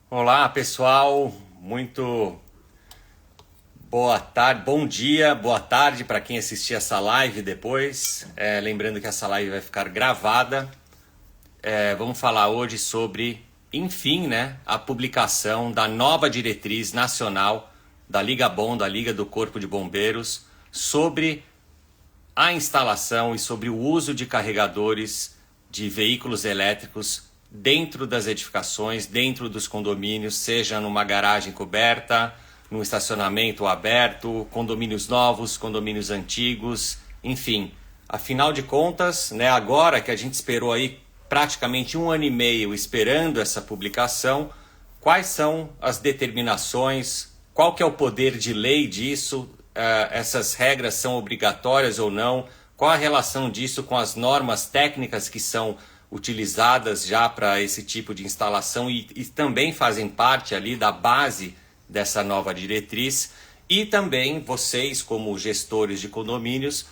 Olá, pessoal. Muito boa tarde, bom dia, boa tarde para quem assistir essa live depois. Lembrando que essa live vai ficar gravada. Vamos falar hoje sobre, enfim, né, a publicação da nova diretriz nacional da Liga Bom, da Liga do Corpo de Bombeiros, sobre a instalação e sobre o uso de carregadores de veículos elétricos dentro das edificações, dentro dos condomínios, seja numa garagem coberta, num estacionamento aberto, condomínios novos, condomínios antigos, enfim. Afinal de contas, né, agora que a gente esperou aí praticamente 1 ano e meio esperando essa publicação, quais são as determinações, qual que é o poder de lei disso, essas regras são obrigatórias ou não, qual a relação disso com as normas técnicas que são utilizadas já para esse tipo de instalação e também fazem parte ali da base dessa nova diretriz, e também vocês como gestores de condomínios,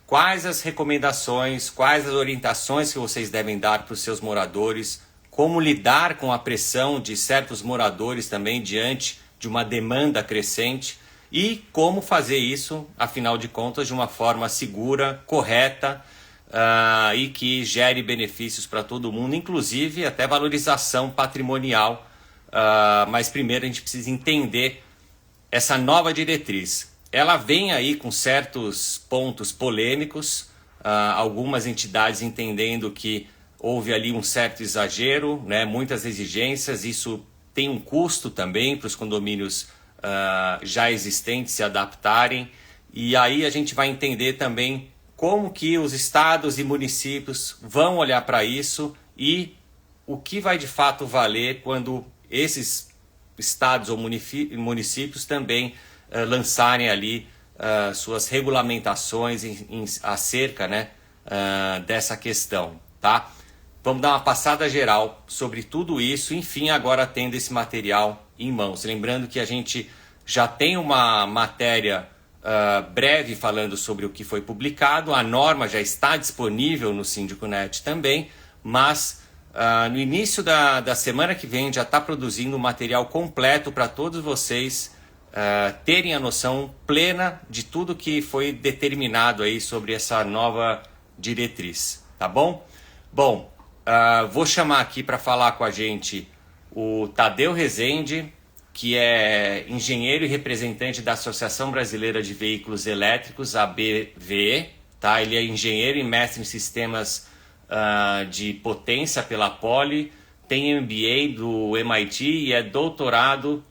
quais as recomendações, quais as orientações que vocês devem dar para os seus moradores, como lidar com a pressão de certos moradores também diante de uma demanda crescente e como fazer isso, afinal de contas, de uma forma segura, correta, e que gere benefícios para todo mundo, inclusive até valorização patrimonial. Mas primeiro a gente precisa entender essa nova diretriz. Ela vem aí com certos pontos polêmicos, algumas entidades entendendo que houve ali um certo exagero, né, muitas exigências, isso tem um custo também para os condomínios já existentes se adaptarem, e aí a gente vai entender também como que os estados e municípios vão olhar para isso e o que vai de fato valer quando esses estados ou municípios também lançarem ali suas regulamentações acerca, né, dessa questão, tá? Vamos dar uma passada geral sobre tudo isso, enfim, agora tendo esse material em mãos. Lembrando que a gente já tem uma matéria breve falando sobre o que foi publicado, a norma já está disponível no Síndico.net também, mas no início da semana que vem já está produzindo um material completo para todos vocês terem a noção plena de tudo que foi determinado aí sobre essa nova diretriz, tá bom? Bom, vou chamar aqui para falar com a gente o Tadeu Rezende, que é engenheiro e representante da Associação Brasileira de Veículos Elétricos, ABVE, tá? Ele é engenheiro e mestre em sistemas de potência pela Poli, tem MBA do MIT e é doutorando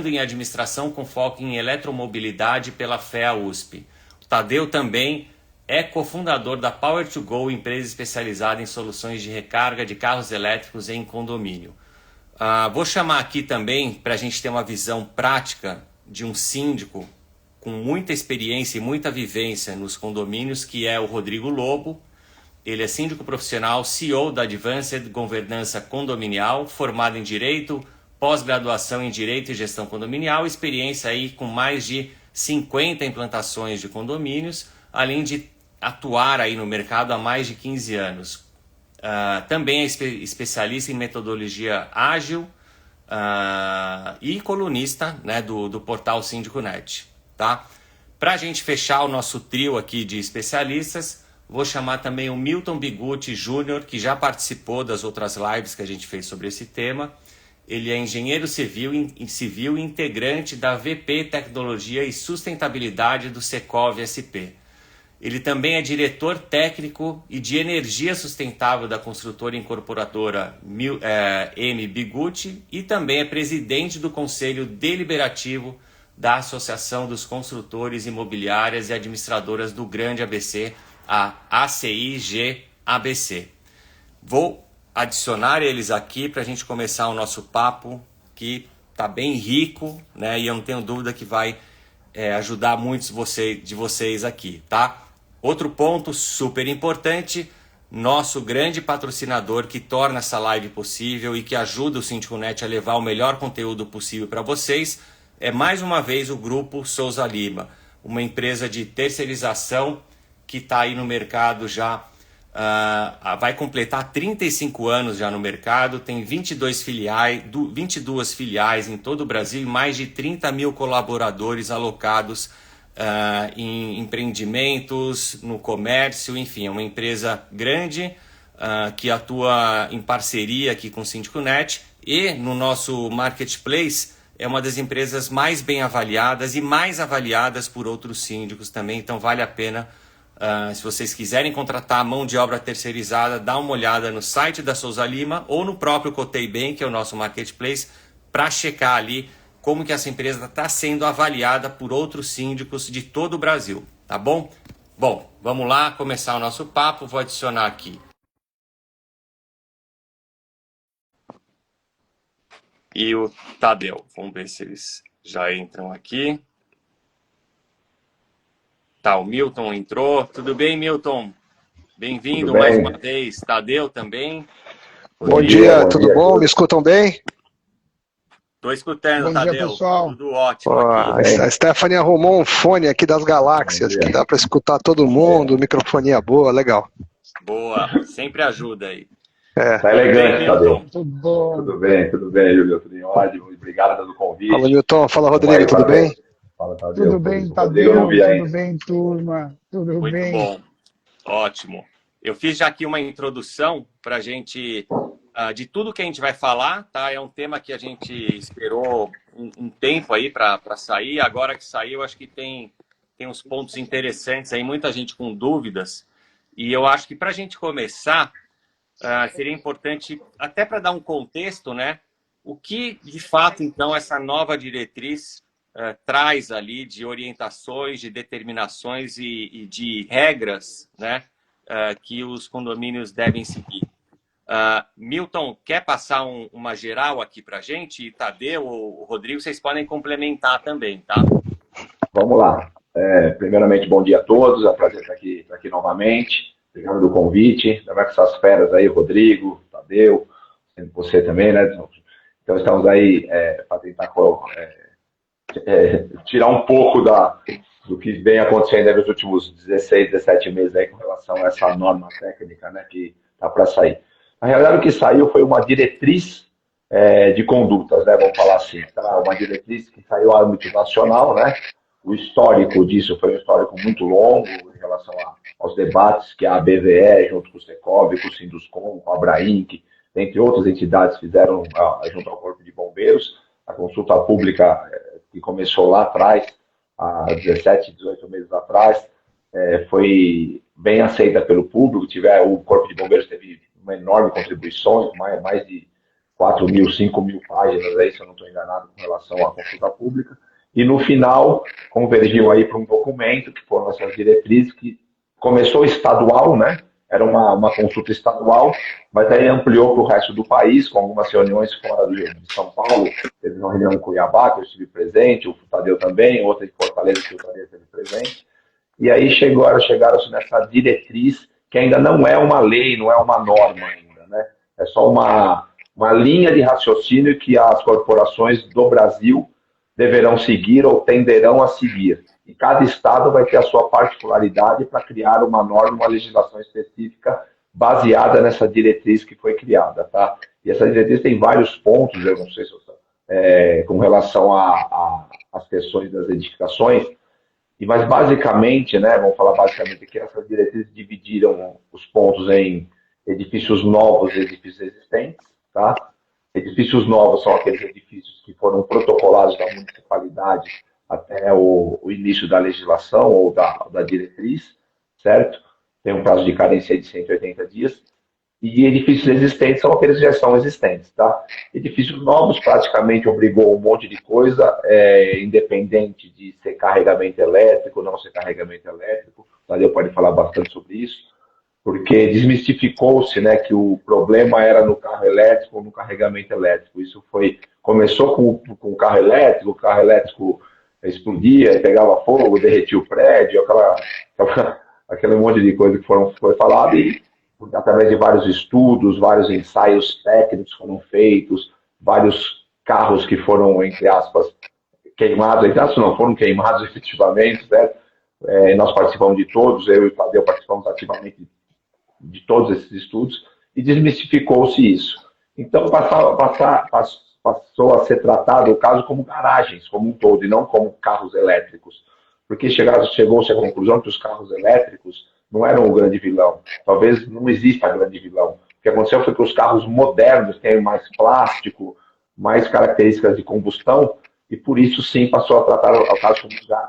em administração com foco em eletromobilidade pela FEA USP. O Tadeu também é cofundador da Power2Go, empresa especializada em soluções de recarga de carros elétricos em condomínio. Vou chamar aqui também para a gente ter uma visão prática de um síndico com muita experiência e muita vivência nos condomínios, que é o Rodrigo Lobo. Ele é síndico profissional, CEO da Advanced Governança Condominial, formado em Direito, pós-graduação em Direito e Gestão Condominial, experiência aí com mais de 50 implantações de condomínios, além de atuar aí no mercado há mais de 15 anos. Também é especialista em metodologia ágil e colunista, né, do portal Síndico.net. Tá? Para a gente fechar o nosso trio aqui de especialistas, vou chamar também o Milton Bigutti Júnior, que já participou das outras lives que a gente fez sobre esse tema. Ele é engenheiro civil e integrante da VP Tecnologia e Sustentabilidade do Secov SP. Ele também é diretor técnico e de energia sustentável da construtora incorporadora M. Bigutti e também é presidente do Conselho Deliberativo da Associação dos Construtores Imobiliárias e Administradoras do Grande ABC, a ACIG-ABC. Vou adicionar eles aqui para a gente começar o nosso papo, que está bem rico, né? E eu não tenho dúvida que vai ajudar muitos de vocês aqui, tá? Outro ponto super importante, nosso grande patrocinador que torna essa live possível e que ajuda o Síndico.net a levar o melhor conteúdo possível para vocês, é mais uma vez o Grupo Souza Lima, uma empresa de terceirização que está aí no mercado já vai completar 35 anos já no mercado, tem 22 filiais em todo o Brasil e mais de 30 mil colaboradores alocados em empreendimentos, no comércio, enfim, é uma empresa grande que atua em parceria aqui com o SíndicoNet e no nosso marketplace é uma das empresas mais bem avaliadas e mais avaliadas por outros síndicos também, então vale a pena. Se vocês quiserem contratar mão de obra terceirizada, dá uma olhada no site da Souza Lima ou no próprio Cotei Bem, que é o nosso marketplace, para checar ali como que essa empresa está sendo avaliada por outros síndicos de todo o Brasil, tá bom? Bom, vamos lá começar o nosso papo, vou adicionar aqui. E o Tadeu, vamos ver se eles já entram aqui. Tá, o Milton entrou. Tudo bem, Milton? Bem-vindo mais uma vez. Tadeu também. Bom dia, tudo bom? Me escutam bem? Estou escutando, bom Tadeu. Dia, pessoal. Tudo ótimo aqui. A Stephanie arrumou um fone aqui das galáxias, que dá para escutar todo mundo, microfonia boa, legal. Boa, sempre ajuda aí. Tá elegante, Tadeu. Tudo bom. Tudo bem, Júlio. Tudo em ótimo. Obrigado pelo convite. Fala, Milton. Fala, Rodrigo. Tudo bem? Fala, Tadeu. Tudo bem, Tadeu. Tudo bem, turma. Tudo Muito bem. bom. Ótimo. Eu fiz já aqui uma introdução para a gente, de tudo que a gente vai falar, tá? É um tema que a gente esperou um tempo aí para sair. Agora que saiu, acho que tem uns pontos interessantes aí, muita gente com dúvidas. E eu acho que para a gente começar, seria importante, até para dar um contexto, né? O que, de fato, então, essa nova diretriz traz ali de orientações, de determinações e de regras, né? Que os condomínios devem seguir. Milton, quer passar uma geral aqui para a gente? E Tadeu ou Rodrigo, vocês podem complementar também, tá? Vamos lá. Primeiramente, bom dia a todos. É um prazer estar aqui novamente. Obrigado pelo convite. Ainda mais com essas feras aí, Rodrigo, Tadeu, você também, né? Então, estamos aí para tentar tirar um pouco do que vem acontecendo nos últimos 16, 17 meses aí com relação a essa norma técnica, né, que está para sair. Na realidade, o que saiu foi uma diretriz de condutas, né, vamos falar assim, tá? Uma diretriz que saiu ao âmbito nacional, né? O histórico disso foi um histórico muito longo em relação aos debates que a ABVE, junto com o Secob, com o Sinduscom, com a Abrainc, entre outras entidades, fizeram junto ao Corpo de Bombeiros. A consulta pública que começou lá atrás, há 17, 18 meses atrás, foi bem aceita pelo público. O Corpo de Bombeiros teve uma enorme contribuição, mais de 4 mil, 5 mil páginas, aí, se eu não estou enganado, com relação à consulta pública. E no final, convergiu aí para um documento, que foram essas diretrizes, que começou estadual, né? Era uma consulta estadual, mas aí ampliou para o resto do país, com algumas reuniões fora de São Paulo. Teve uma reunião em Cuiabá, que eu estive presente, o Tadeu também, outra em Fortaleza, que o Tadeu esteve presente. E aí chegaram-se nessa diretriz, que ainda não é uma lei, não é uma norma ainda, né? É só uma linha de raciocínio que as corporações do Brasil deverão seguir ou tenderão a seguir. E cada estado vai ter a sua particularidade para criar uma norma, uma legislação específica baseada nessa diretriz que foi criada, tá? E essa diretriz tem vários pontos, eu não sei se com relação às questões das edificações, mas basicamente, né, vamos falar basicamente aqui, essas diretrizes dividiram os pontos em edifícios novos e edifícios existentes, tá? Edifícios novos são aqueles edifícios que foram protocolados da municipalidade até o início da legislação ou da diretriz, certo? Tem um prazo de carência de 180 dias. E edifícios existentes são aqueles que já são existentes, tá? Edifícios novos praticamente obrigou um monte de coisa, independente de ser carregamento elétrico, não ser carregamento elétrico. O Tadeu pode falar bastante sobre isso, porque desmistificou-se, né, que o problema era no carro elétrico ou no carregamento elétrico. Isso começou com o carro elétrico explodia, pegava fogo, derretia o prédio, aquele monte de coisa que foi falado, e através de vários estudos, vários ensaios técnicos foram feitos, vários carros que foram, entre aspas, queimados, entre aspas não, foram queimados efetivamente, certo? Nós participamos de todos, eu e o Tadeu participamos ativamente de todos esses estudos, e desmistificou-se isso. Então passou a ser tratado o caso como garagens, como um todo, e não como carros elétricos. Porque chegou-se à conclusão que os carros elétricos não eram o grande vilão. Talvez não exista grande vilão. O que aconteceu foi que os carros modernos têm mais plástico, mais características de combustão, e por isso sim passou a tratar o caso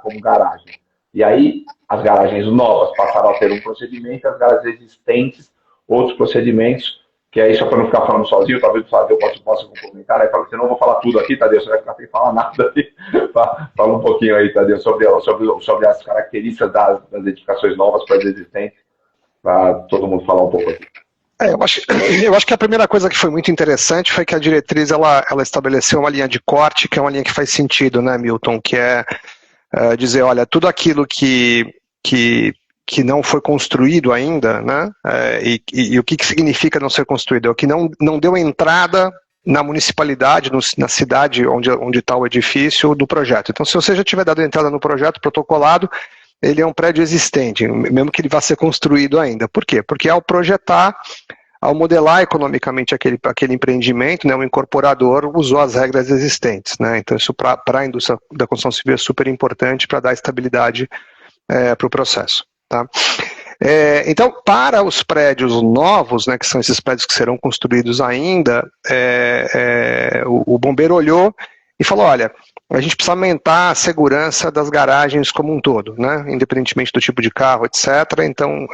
como garagem. E aí as garagens novas passaram a ter um procedimento, as garagens existentes, outros procedimentos, que aí só para não ficar falando sozinho, talvez o Tadeu possa complementar, aí fala, senão eu vou falar tudo aqui, Tadeu, você vai ficar sem falar nada. Fala um pouquinho aí, Tadeu, sobre as características das edificações novas para as existentes, para todo mundo falar um pouco aqui. Eu acho que a primeira coisa que foi muito interessante foi que a diretriz ela estabeleceu uma linha de corte, que é uma linha que faz sentido, né, Milton, que é dizer, olha, tudo aquilo que não foi construído ainda, né, e o que significa não ser construído? É o que não deu entrada na municipalidade, na cidade onde está o edifício do projeto. Então, se você já tiver dado entrada no projeto protocolado, ele é um prédio existente, mesmo que ele vá ser construído ainda. Por quê? Porque ao projetar, ao modelar economicamente aquele empreendimento, né, o incorporador usou as regras existentes, né? Então isso para a indústria da construção civil é super importante para dar estabilidade para o processo. Tá? Então, para os prédios novos, né, que são esses prédios que serão construídos ainda, o bombeiro olhou e falou, olha, a gente precisa aumentar a segurança das garagens como um todo, né? Independentemente do tipo de carro, etc. Então,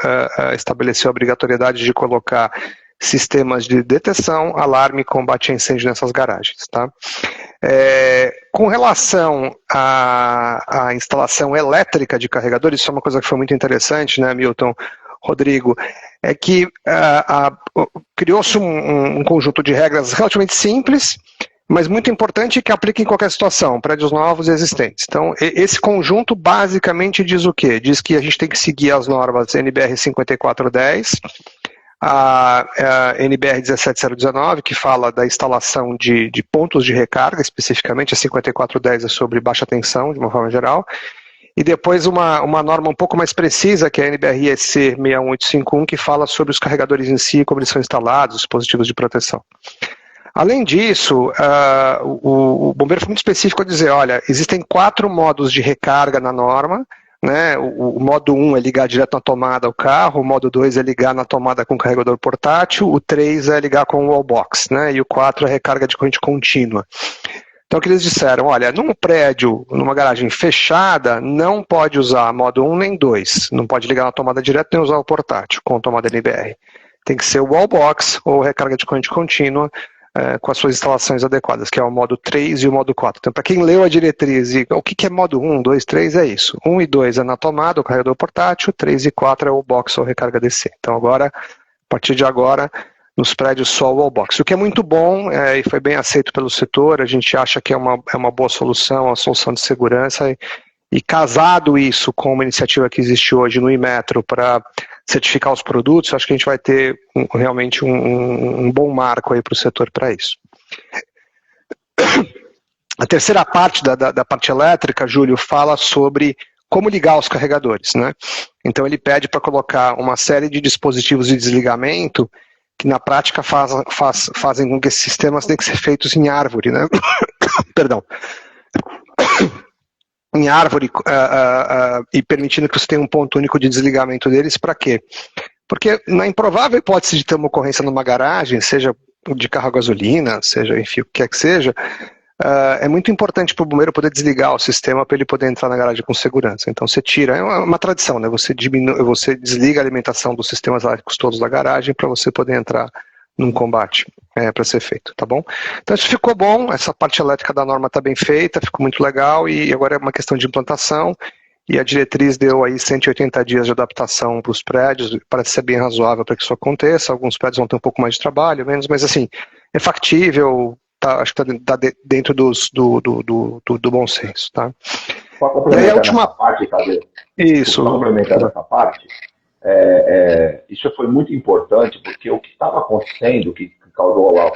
estabeleceu a obrigatoriedade de colocar sistemas de detecção, alarme e combate a incêndio nessas garagens. Tá? Com relação à instalação elétrica de carregadores, isso é uma coisa que foi muito interessante, né, Milton, Rodrigo, é que criou-se um conjunto de regras relativamente simples, mas muito importante que aplique em qualquer situação, prédios novos e existentes. Então, esse conjunto basicamente diz o quê? Diz que a gente tem que seguir as normas NBR 5410, a NBR 17019, que fala da instalação de pontos de recarga, especificamente a 5410 é sobre baixa tensão, de uma forma geral, e depois uma norma um pouco mais precisa, que é a NBR EC 61851, que fala sobre os carregadores em si, como eles são instalados, os dispositivos de proteção. Além disso, o bombeiro foi muito específico a dizer, olha, existem 4 modos de recarga na norma, né? O modo 1 é ligar direto na tomada ao carro, o modo 2 é ligar na tomada com o carregador portátil, o 3 é ligar com o wallbox, né? E o 4 é recarga de corrente contínua. Então o que eles disseram, olha, num prédio, numa garagem fechada, não pode usar modo 1 nem 2, não pode ligar na tomada direto nem usar o portátil com tomada NBR. Tem que ser o wallbox ou recarga de corrente contínua, com as suas instalações adequadas, que é o modo 3 e o modo 4. Então, para quem leu a diretriz, o que é modo 1, 2, 3 é isso. 1 e 2 é na tomada, o carregador portátil, 3 e 4 é o box ou recarga DC. Então, agora, a partir de agora, nos prédios só o wallbox. O que é muito bom e foi bem aceito pelo setor, a gente acha que é uma boa solução, uma solução de segurança, e casado isso com uma iniciativa que existe hoje no Inmetro para certificar os produtos, acho que a gente vai ter realmente um bom marco aí para o setor para isso. A terceira parte da parte elétrica, Júlio, fala sobre como ligar os carregadores, né? Então ele pede para colocar uma série de dispositivos de desligamento que na prática fazem com que esses sistemas tenham que ser feitos em árvore, né? Perdão. Em árvore e permitindo que você tenha um ponto único de desligamento deles, para quê? Porque na improvável hipótese de ter uma ocorrência numa garagem, seja de carro a gasolina, seja, enfim, o que quer que seja, é muito importante para o bombeiro poder desligar o sistema para ele poder entrar na garagem com segurança. Então você tira, é uma tradição, né? Você desliga a alimentação dos sistemas elétricos todos da garagem para você poder entrar num combate para ser feito, tá bom? Então isso ficou bom, essa parte elétrica da norma está bem feita, ficou muito legal, e agora é uma questão de implantação, e a diretriz deu aí 180 dias de adaptação para os prédios, parece ser bem razoável para que isso aconteça, alguns prédios vão ter um pouco mais de trabalho, menos, mas assim, é factível, acho que está dentro do bom senso, tá? Só complementando a última parte, Cadê? Isso. Só complementando essa parte, isso foi muito importante, porque o que estava acontecendo, que causou lá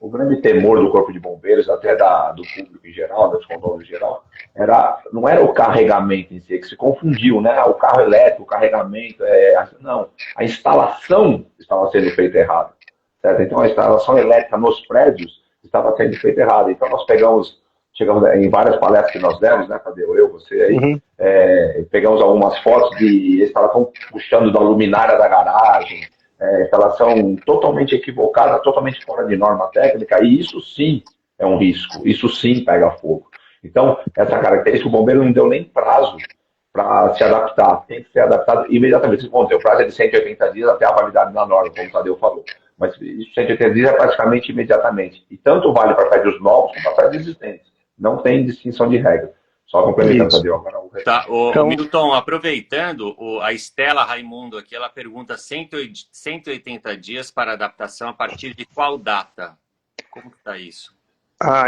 o grande temor do Corpo de Bombeiros, até do público em geral, dos condôminos em geral, não era o carregamento em si, que se confundiu, né? O carro elétrico, o carregamento, não, a instalação estava sendo feita errada, certo? Então a instalação elétrica nos prédios estava sendo feita errada. Então nós chegamos em várias palestras que nós demos, né, Tadeu, você aí, pegamos algumas fotos de instalação puxando da luminária da garagem, instalação totalmente equivocada, totalmente fora de norma técnica, e isso sim é um risco, isso sim pega fogo. Então, essa característica, o bombeiro não deu nem prazo para se adaptar, tem que ser adaptado imediatamente. Bom, o prazo é de 180 dias até a validade da norma, como o Tadeu falou. Mas isso 180 dias é praticamente imediatamente. E tanto vale para prédios novos como para prédios existentes. Não tem distinção de regra. Só complementando, Tadeu. Agora tá, então... Milton, aproveitando, a Estela Raimundo aqui, ela pergunta 180 dias para adaptação a partir de qual data? Como que está isso?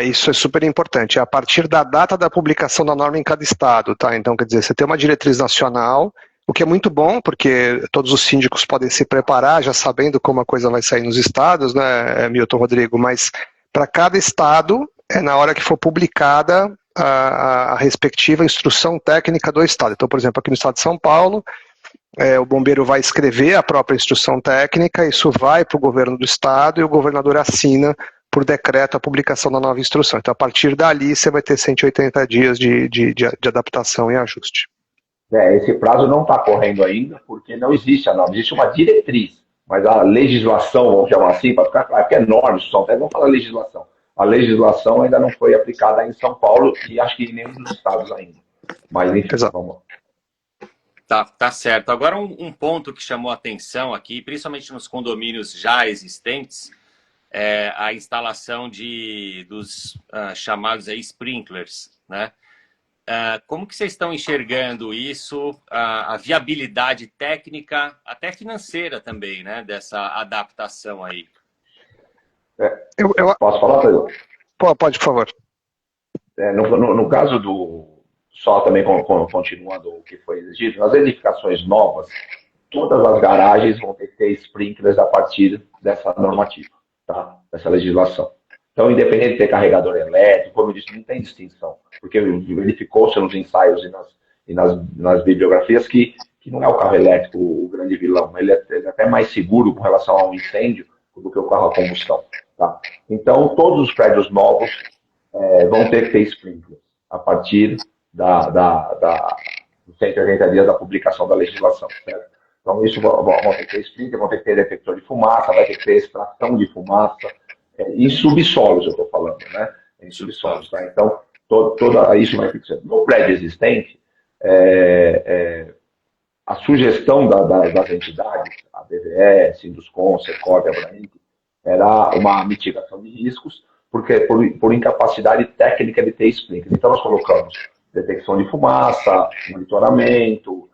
Isso é super importante. É a partir da data da publicação da norma em cada estado, tá? Então, quer dizer, você tem uma diretriz nacional, o que é muito bom, porque todos os síndicos podem se preparar, já sabendo como a coisa vai sair nos estados, né, Milton, Rodrigo? Mas para cada estado, na hora que for publicada a respectiva instrução técnica do estado. Então, por exemplo, aqui no estado de São Paulo, o bombeiro vai escrever a própria instrução técnica, isso vai para o governo do estado e o governador assina por decreto a publicação da nova instrução. Então, a partir dali, você vai ter 180 dias de adaptação e ajuste. Esse prazo não está correndo ainda, porque não existe a norma, existe uma diretriz, mas a legislação, vamos chamar assim, para ficar claro, que é norma, instrução técnica, vamos falar legislação. A legislação ainda não foi aplicada em São Paulo e acho que em nenhum dos estados ainda. Mas, enfim, vamos lá. Tá certo. Agora, um ponto que chamou a atenção aqui, principalmente nos condomínios já existentes, é a instalação dos chamados sprinklers, né? Como que vocês estão enxergando isso, a viabilidade técnica, até financeira também, né, dessa adaptação aí? Posso falar, Pedro? Pode, por favor. No caso só também continuando o que foi exigido, nas edificações novas, todas as garagens vão ter que ter sprinklers a partir dessa normativa, tá? Dessa legislação. Então, independente de ter carregador elétrico, como eu disse, não tem distinção, porque verificou-se nos ensaios e nas bibliografias que não é o carro elétrico o grande vilão, ele é até mais seguro com relação ao incêndio do que o carro a combustão. Tá? Então, todos os prédios novos vão ter que ter sprinklers a partir dos 180 dias da publicação da legislação. Certo? Então, isso vão ter que ter sprinkler, vão ter que ter detector de fumaça, vai ter que ter extração de fumaça, em subsolos, eu estou falando, né? Em subsolos, tá? Então, isso vai ter que ser. No prédio existente, a sugestão das entidades, a BVE, Sinduscon, Secov, Abrainc, era uma mitigação de riscos, porque por incapacidade técnica de ter sprinkler. Então, nós colocamos detecção de fumaça, monitoramento,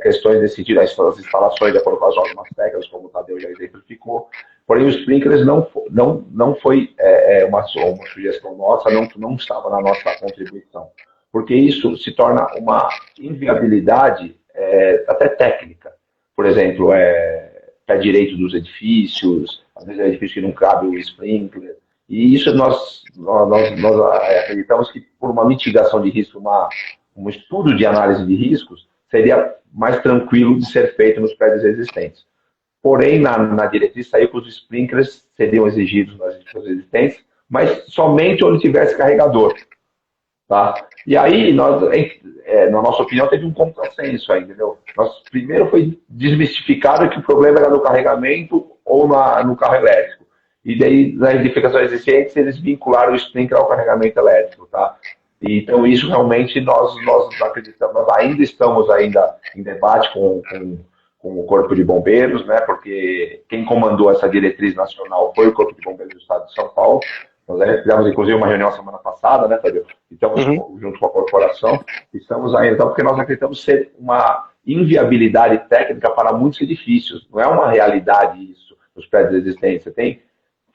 questões desse sentido, as instalações de acordo com as normas técnicas, como o Tadeu já exemplificou. Porém, os sprinklers não foi uma sugestão nossa, não estava na nossa contribuição. Porque isso se torna uma inviabilidade até técnica. Por exemplo, pé direito dos edifícios, às vezes é edifício que não cabe o sprinkler. E isso nós acreditamos que por uma mitigação de risco, um estudo de análise de riscos, seria mais tranquilo de ser feito nos prédios existentes. Porém, na diretriz saiu que os sprinklers seriam exigidos nas edifícios existentes, mas somente onde tivesse carregador. Tá? E aí, na nossa opinião, teve um contrassenso aí, entendeu? Primeiro foi desmistificado que o problema era no carregamento ou no carro elétrico. E daí, nas edificações existentes, eles vincularam o sprinkler ao carregamento elétrico, tá? Então, isso realmente nós acreditamos, nós ainda estamos em debate com o Corpo de Bombeiros, né? Porque quem comandou essa diretriz nacional foi o Corpo de Bombeiros do Estado de São Paulo. Nós fizemos, inclusive, uma reunião semana passada, né, Tadeu? Então, junto com a corporação, estamos ainda, então, porque nós acreditamos ser uma inviabilidade técnica para muitos edifícios. Não é uma realidade isso, nos prédios existentes. Você tem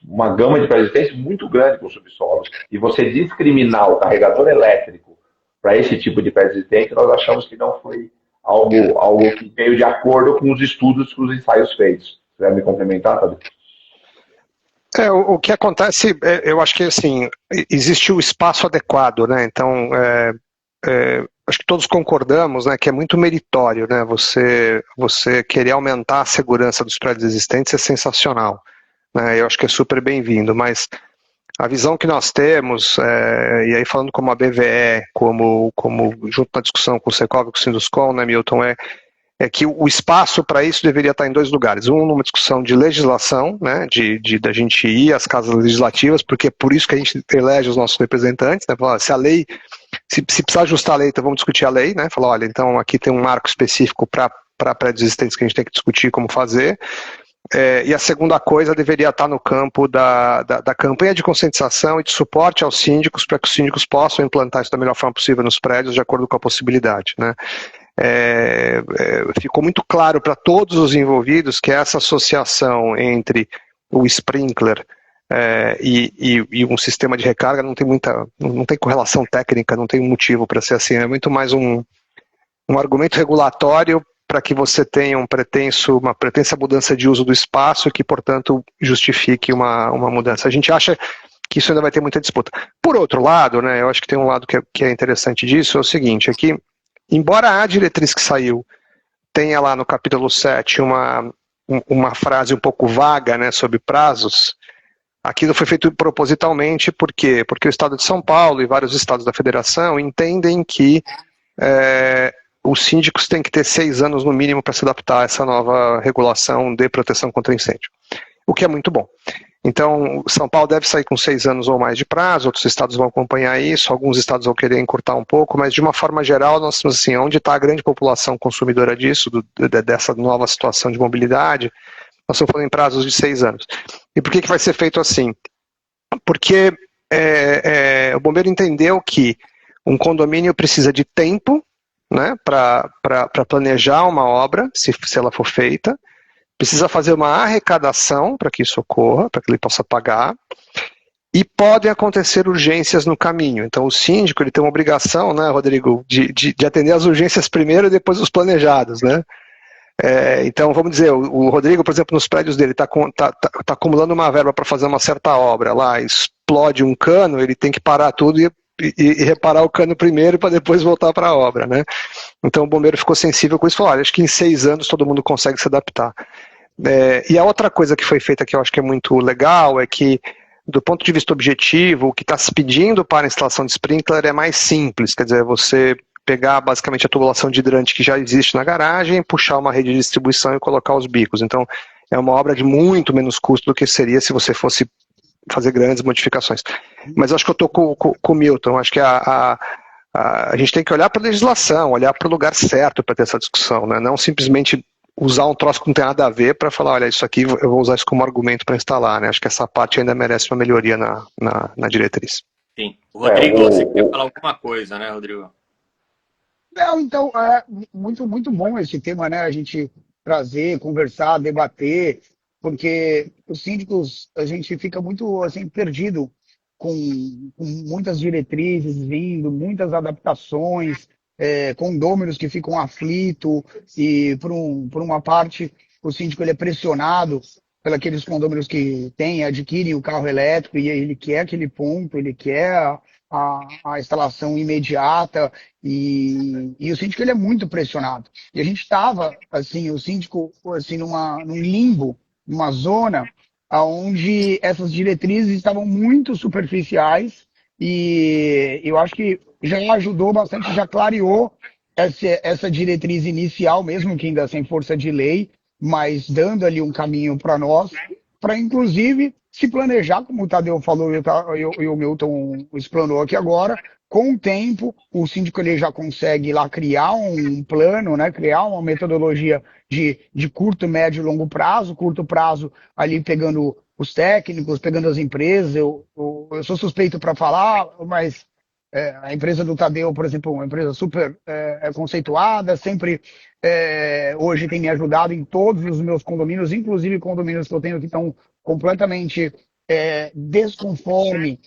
uma gama de prédios existentes muito grande com subsolos. E você discriminar o carregador elétrico para esse tipo de prédio existente, nós achamos que não foi algo que veio de acordo com os estudos, com os ensaios feitos. Você vai me complementar, Tadeu? O que acontece, eu acho que assim, existe o espaço adequado, né? Então, acho que todos concordamos, né, que é muito meritório, né? Você querer aumentar a segurança dos prédios existentes é sensacional, né? Eu acho que é super bem-vindo, mas a visão que nós temos, e aí falando como a BVE, como junto na discussão com o Secov e com o Sinduscom, né, Milton, é que o espaço para isso deveria estar em dois lugares. Um, numa discussão de legislação, né, da gente ir às casas legislativas, porque é por isso que a gente elege os nossos representantes, né, falar, se a lei, se precisar ajustar a lei, então vamos discutir a lei, né, falar, olha, então aqui tem um marco específico para prédios existentes que a gente tem que discutir como fazer. E a segunda coisa deveria estar no campo da campanha de conscientização e de suporte aos síndicos, para que os síndicos possam implantar isso da melhor forma possível nos prédios, de acordo com a possibilidade, né. Ficou muito claro para todos os envolvidos que essa associação entre o sprinkler e um sistema de recarga não tem correlação técnica, não tem motivo para ser assim, é muito mais um argumento regulatório para que você tenha uma pretensa mudança de uso do espaço que, portanto, justifique uma mudança. A gente acha que isso ainda vai ter muita disputa. Por outro lado, né, eu acho que tem um lado que é interessante disso, é o seguinte, é que embora a diretriz que saiu tenha lá no capítulo 7 uma frase um pouco vaga, né, sobre prazos, aquilo foi feito propositalmente, por quê? Porque o Estado de São Paulo e vários estados da federação entendem que os síndicos têm que ter 6 anos no mínimo para se adaptar a essa nova regulação de proteção contra incêndio, o que é muito bom. Então, São Paulo deve sair com 6 anos ou mais de prazo, outros estados vão acompanhar isso, alguns estados vão querer encurtar um pouco, mas de uma forma geral, nós temos assim, onde está a grande população consumidora disso, dessa nova situação de mobilidade, nós estamos falando em prazos de 6 anos. E por que vai ser feito assim? Porque o bombeiro entendeu que um condomínio precisa de tempo, né, para planejar uma obra, se ela for feita, precisa fazer uma arrecadação para que isso ocorra, para que ele possa pagar, e podem acontecer urgências no caminho. Então o síndico ele tem uma obrigação, né, Rodrigo, de atender as urgências primeiro e depois os planejados, né? Então vamos dizer, o Rodrigo, por exemplo, nos prédios dele está acumulando uma verba para fazer uma certa obra, lá explode um cano, ele tem que parar tudo e reparar o cano primeiro para depois voltar para a obra, né? Então o bombeiro ficou sensível com isso e falou, olha, acho que em 6 anos todo mundo consegue se adaptar. E a outra coisa que foi feita que eu acho que é muito legal é que, do ponto de vista objetivo, o que está se pedindo para a instalação de sprinkler é mais simples, quer dizer, você pegar basicamente a tubulação de hidrante que já existe na garagem, puxar uma rede de distribuição e colocar os bicos. Então é uma obra de muito menos custo do que seria se você fosse fazer grandes modificações. Mas eu acho que eu estou com o Milton, acho que a gente tem que olhar para a legislação, olhar para o lugar certo para ter essa discussão, né? Não simplesmente usar um troço que não tem nada a ver para falar, olha, isso aqui eu vou usar isso como argumento para instalar, né? Acho que essa parte ainda merece uma melhoria na diretriz. Sim. Rodrigo, você quer falar alguma coisa, né, Rodrigo? Não, então, muito, muito bom esse tema, né? A gente trazer, conversar, debater, porque os síndicos, a gente fica muito, assim, perdido com muitas diretrizes vindo, muitas adaptações, condôminos que ficam aflitos, e por uma parte, o síndico ele é pressionado pelos condôminos que adquirem o carro elétrico, e ele quer aquele ponto, ele quer a instalação imediata, e o síndico ele é muito pressionado. E a gente estava, assim, o síndico, assim, num limbo, numa zona onde essas diretrizes estavam muito superficiais, e eu acho que já ajudou bastante, já clareou essa diretriz inicial, mesmo que ainda sem força de lei, mas dando ali um caminho para nós, para inclusive se planejar, como o Tadeu falou e o Milton explanou aqui agora, com o tempo, o síndico ele já consegue lá criar um plano, né, criar uma metodologia de curto, médio e longo prazo. Curto prazo ali pegando os técnicos, pegando as empresas. Eu sou suspeito para falar, mas a empresa do Tadeu, por exemplo, uma empresa super conceituada, sempre hoje tem me ajudado em todos os meus condomínios, inclusive condomínios que eu tenho que estão completamente desconforme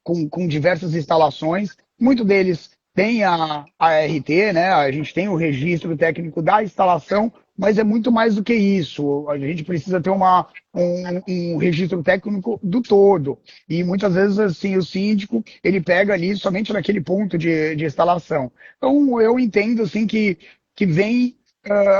com diversas instalações. Muitos deles têm a RT, né? A gente tem o registro técnico da instalação, mas é muito mais do que isso. A gente precisa ter um registro técnico do todo. E muitas vezes, assim, o síndico, ele pega ali somente naquele ponto de instalação. Então, eu entendo, assim, que vem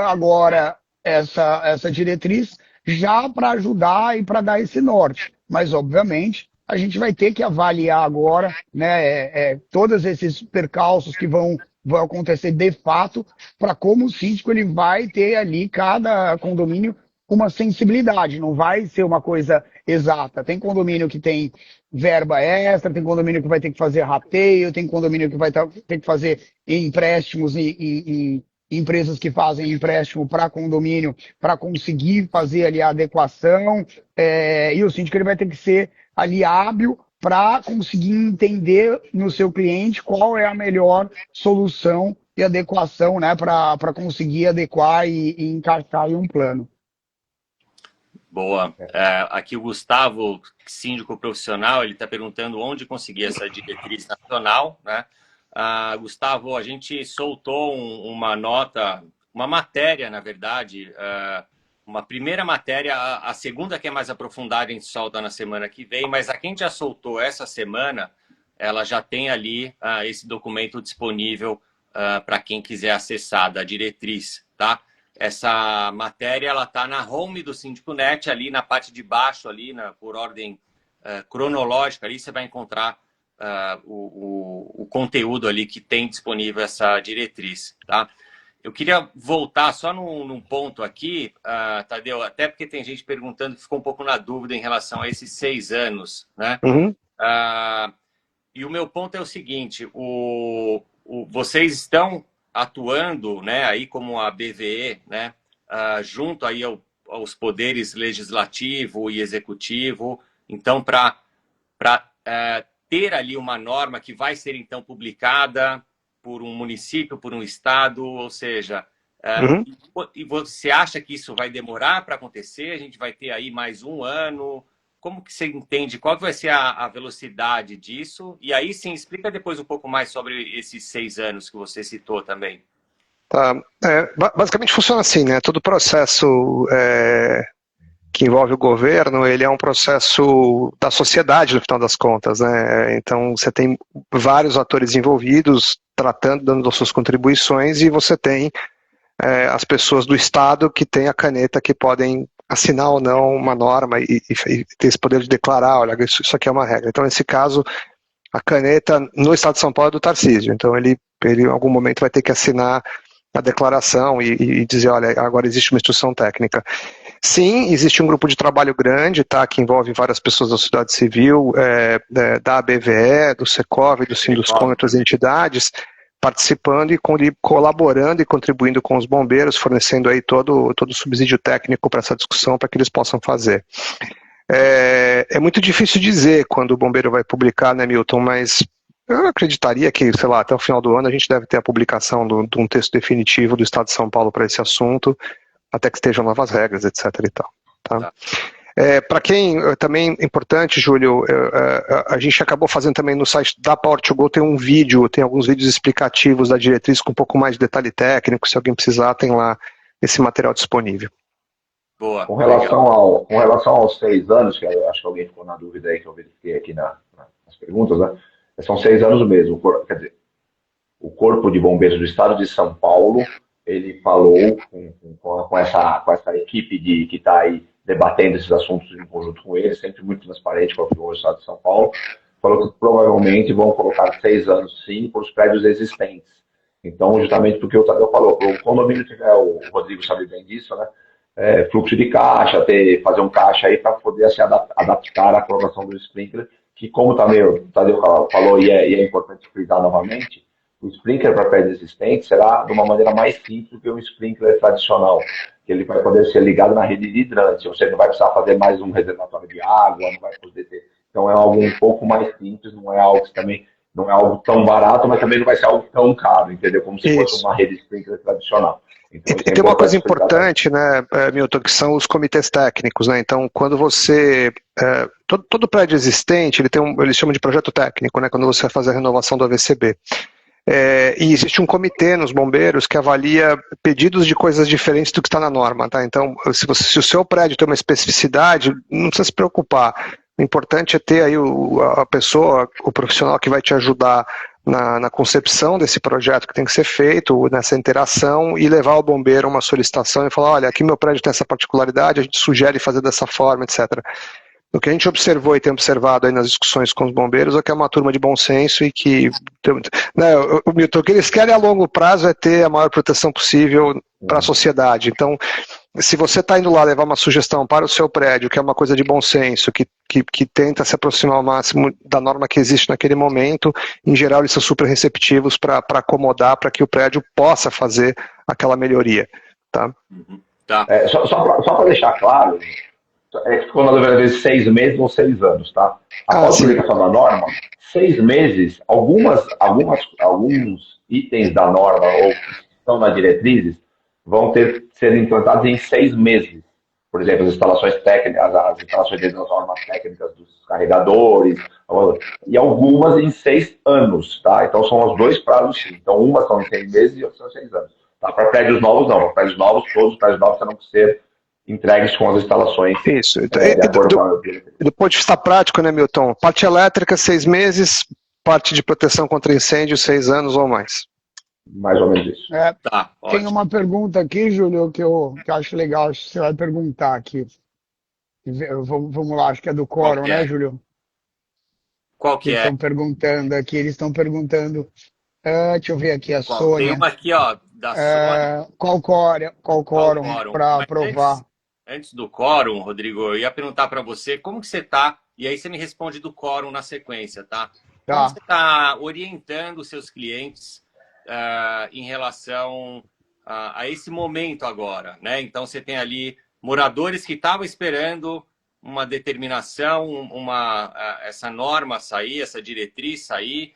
agora essa diretriz já para ajudar e para dar esse norte. Mas, obviamente, a gente vai ter que avaliar agora, né, todos esses percalços que vão acontecer de fato, para como o síndico ele vai ter ali, cada condomínio, uma sensibilidade, não vai ser uma coisa exata. Tem condomínio que tem verba extra, tem condomínio que vai ter que fazer rateio, tem condomínio que vai ter que fazer empréstimos em empresas que fazem empréstimo para condomínio para conseguir fazer ali a adequação, e o síndico ele vai ter que ser ali hábil para conseguir entender no seu cliente qual é a melhor solução e adequação, né, para conseguir adequar e encaixar em um plano. Boa. Aqui o Gustavo, síndico profissional, ele está perguntando onde conseguir essa diretriz nacional, né? Gustavo, a gente soltou uma nota, uma matéria, na verdade, uma primeira matéria, a segunda que é mais aprofundada a gente solta na semana que vem, mas a que a gente já soltou essa semana, ela já tem ali esse documento disponível para quem quiser acessar, da diretriz, tá? Essa matéria, ela está na home do Síndico Net, ali na parte de baixo, ali por ordem cronológica, ali você vai encontrar o conteúdo ali que tem disponível essa diretriz, tá? Eu queria voltar só num ponto aqui, Tadeu, até porque tem gente perguntando que ficou um pouco na dúvida em relação a esses 6 anos, né? Uhum. E o meu ponto é o seguinte, vocês estão atuando, né, aí como a BVE, né, junto aí aos poderes legislativo e executivo, então para ter ali uma norma que vai ser então publicada por um município, por um estado, ou seja, e você acha que isso vai demorar para acontecer? A gente vai ter aí mais um ano? Como que você entende? Qual que vai ser a velocidade disso? E aí sim, explica depois um pouco mais sobre esses 6 anos que você citou também. Tá. Basicamente funciona assim, né? Todo processo que envolve o governo, ele é um processo da sociedade, no final das contas, né? Então, você tem vários atores envolvidos, tratando, dando as suas contribuições, e você tem as pessoas do Estado que têm a caneta, que podem assinar ou não uma norma e ter esse poder de declarar, olha, isso aqui é uma regra. Então, nesse caso, a caneta no Estado de São Paulo é do Tarcísio. Então, ele em algum momento vai ter que assinar a declaração e dizer, olha, agora existe uma instrução técnica. Sim, existe um grupo de trabalho grande, tá, que envolve várias pessoas da sociedade civil, da ABVE, do Secov, do Sinduscom e outras entidades, participando e colaborando e contribuindo com os bombeiros, fornecendo aí todo o subsídio técnico para essa discussão, para que eles possam fazer. É muito difícil dizer quando o bombeiro vai publicar, né, Milton, mas eu acreditaria que, sei lá, até o final do ano a gente deve ter a publicação de um texto definitivo do Estado de São Paulo para esse assunto, até que estejam novas regras, etc. e tal. Tá? Para quem, também importante, Júlio, a gente acabou fazendo também no site da Power2Go, tem um vídeo, tem alguns vídeos explicativos da diretriz com um pouco mais de detalhe técnico, se alguém precisar, tem lá esse material disponível. Boa. Com relação aos 6 anos, que eu acho que alguém ficou na dúvida aí, que eu verifiquei aqui nas perguntas, né? São 6 anos mesmo, quer dizer, o Corpo de Bombeiros do Estado de São Paulo, ele falou com essa equipe que está aí debatendo esses assuntos em conjunto com eles, sempre muito transparente com o Estado de São Paulo, falou que provavelmente vão colocar 6 anos sim para os prédios existentes. Então, justamente porque o Tadeu falou, o condomínio tiver, o Rodrigo sabe bem disso, né? Fluxo de caixa, fazer um caixa aí para poder se adaptar à colocação do sprinkler, que como o Tadeu falou, e é importante frisar novamente, o sprinkler para prédios existentes será de uma maneira mais simples do que o sprinkler tradicional, que ele vai poder ser ligado na rede de hidrante, você não vai precisar fazer mais um reservatório de água, não vai poder ter. Então é algo um pouco mais simples, não é algo que também não é algo tão barato, mas também não vai ser algo tão caro, entendeu? Como se fosse uma rede sprinkler tradicional. Então, e tem uma coisa importante, né, Milton, que são os comitês técnicos, né? Então, quando você... todo prédio existente, eles chamam de projeto técnico, né? Quando você vai fazer a renovação do AVCB. E existe um comitê nos bombeiros que avalia pedidos de coisas diferentes do que está na norma, tá? Então, se o seu prédio tem uma especificidade, não precisa se preocupar. O importante é ter aí a pessoa, o profissional que vai te ajudar na concepção desse projeto que tem que ser feito, nessa interação, e levar ao bombeiro uma solicitação e falar, olha, aqui meu prédio tem essa particularidade, a gente sugere fazer dessa forma, etc. O que a gente observou e tem observado aí nas discussões com os bombeiros é que é uma turma de bom senso e que, né, o que eles querem a longo prazo é ter a maior proteção possível para a sociedade. Então, se você está indo lá levar uma sugestão para o seu prédio, que é uma coisa de bom senso, que tenta se aproximar ao máximo da norma que existe naquele momento, em geral eles são super receptivos para acomodar, para que o prédio possa fazer aquela melhoria. Tá? Tá. Só para deixar claro, ficou na dúvida de 6 meses ou 6 anos, tá? Após a publicação da norma, 6 meses, alguns itens da norma ou que estão nas diretrizes vão ser implantados em 6 meses. Por exemplo, as instalações técnicas, as instalações das normas técnicas dos carregadores, e algumas em 6 anos, tá? Então são os dois prazos, sim. Então umas são em 6 meses e outras são em 6 anos. Tá? Para prédios novos, não. Para prédios novos, todos os prédios novos terão que ser entregues com as instalações. Isso. Do ponto de vista prático, né, Milton? Parte elétrica, 6 meses, parte de proteção contra incêndio, 6 anos ou mais. Mais ou menos isso. Tá, tem uma pergunta aqui, Júlio, que eu acho legal, acho que você vai perguntar aqui. Vamos lá, acho que é do Quorum, né, Júlio? Qual que eles é? Estão perguntando aqui, eles estão perguntando. Deixa eu ver aqui, a Sônia. Tem uma aqui, ó, da Sônia. Qual quórum para aprovar? Antes do quórum, Rodrigo, eu ia perguntar para você como que você está, e aí você me responde do quórum na sequência, tá? Como você está orientando os seus clientes em relação a esse momento agora, né? Então, você tem ali moradores que estavam esperando uma determinação, essa norma sair, essa diretriz sair,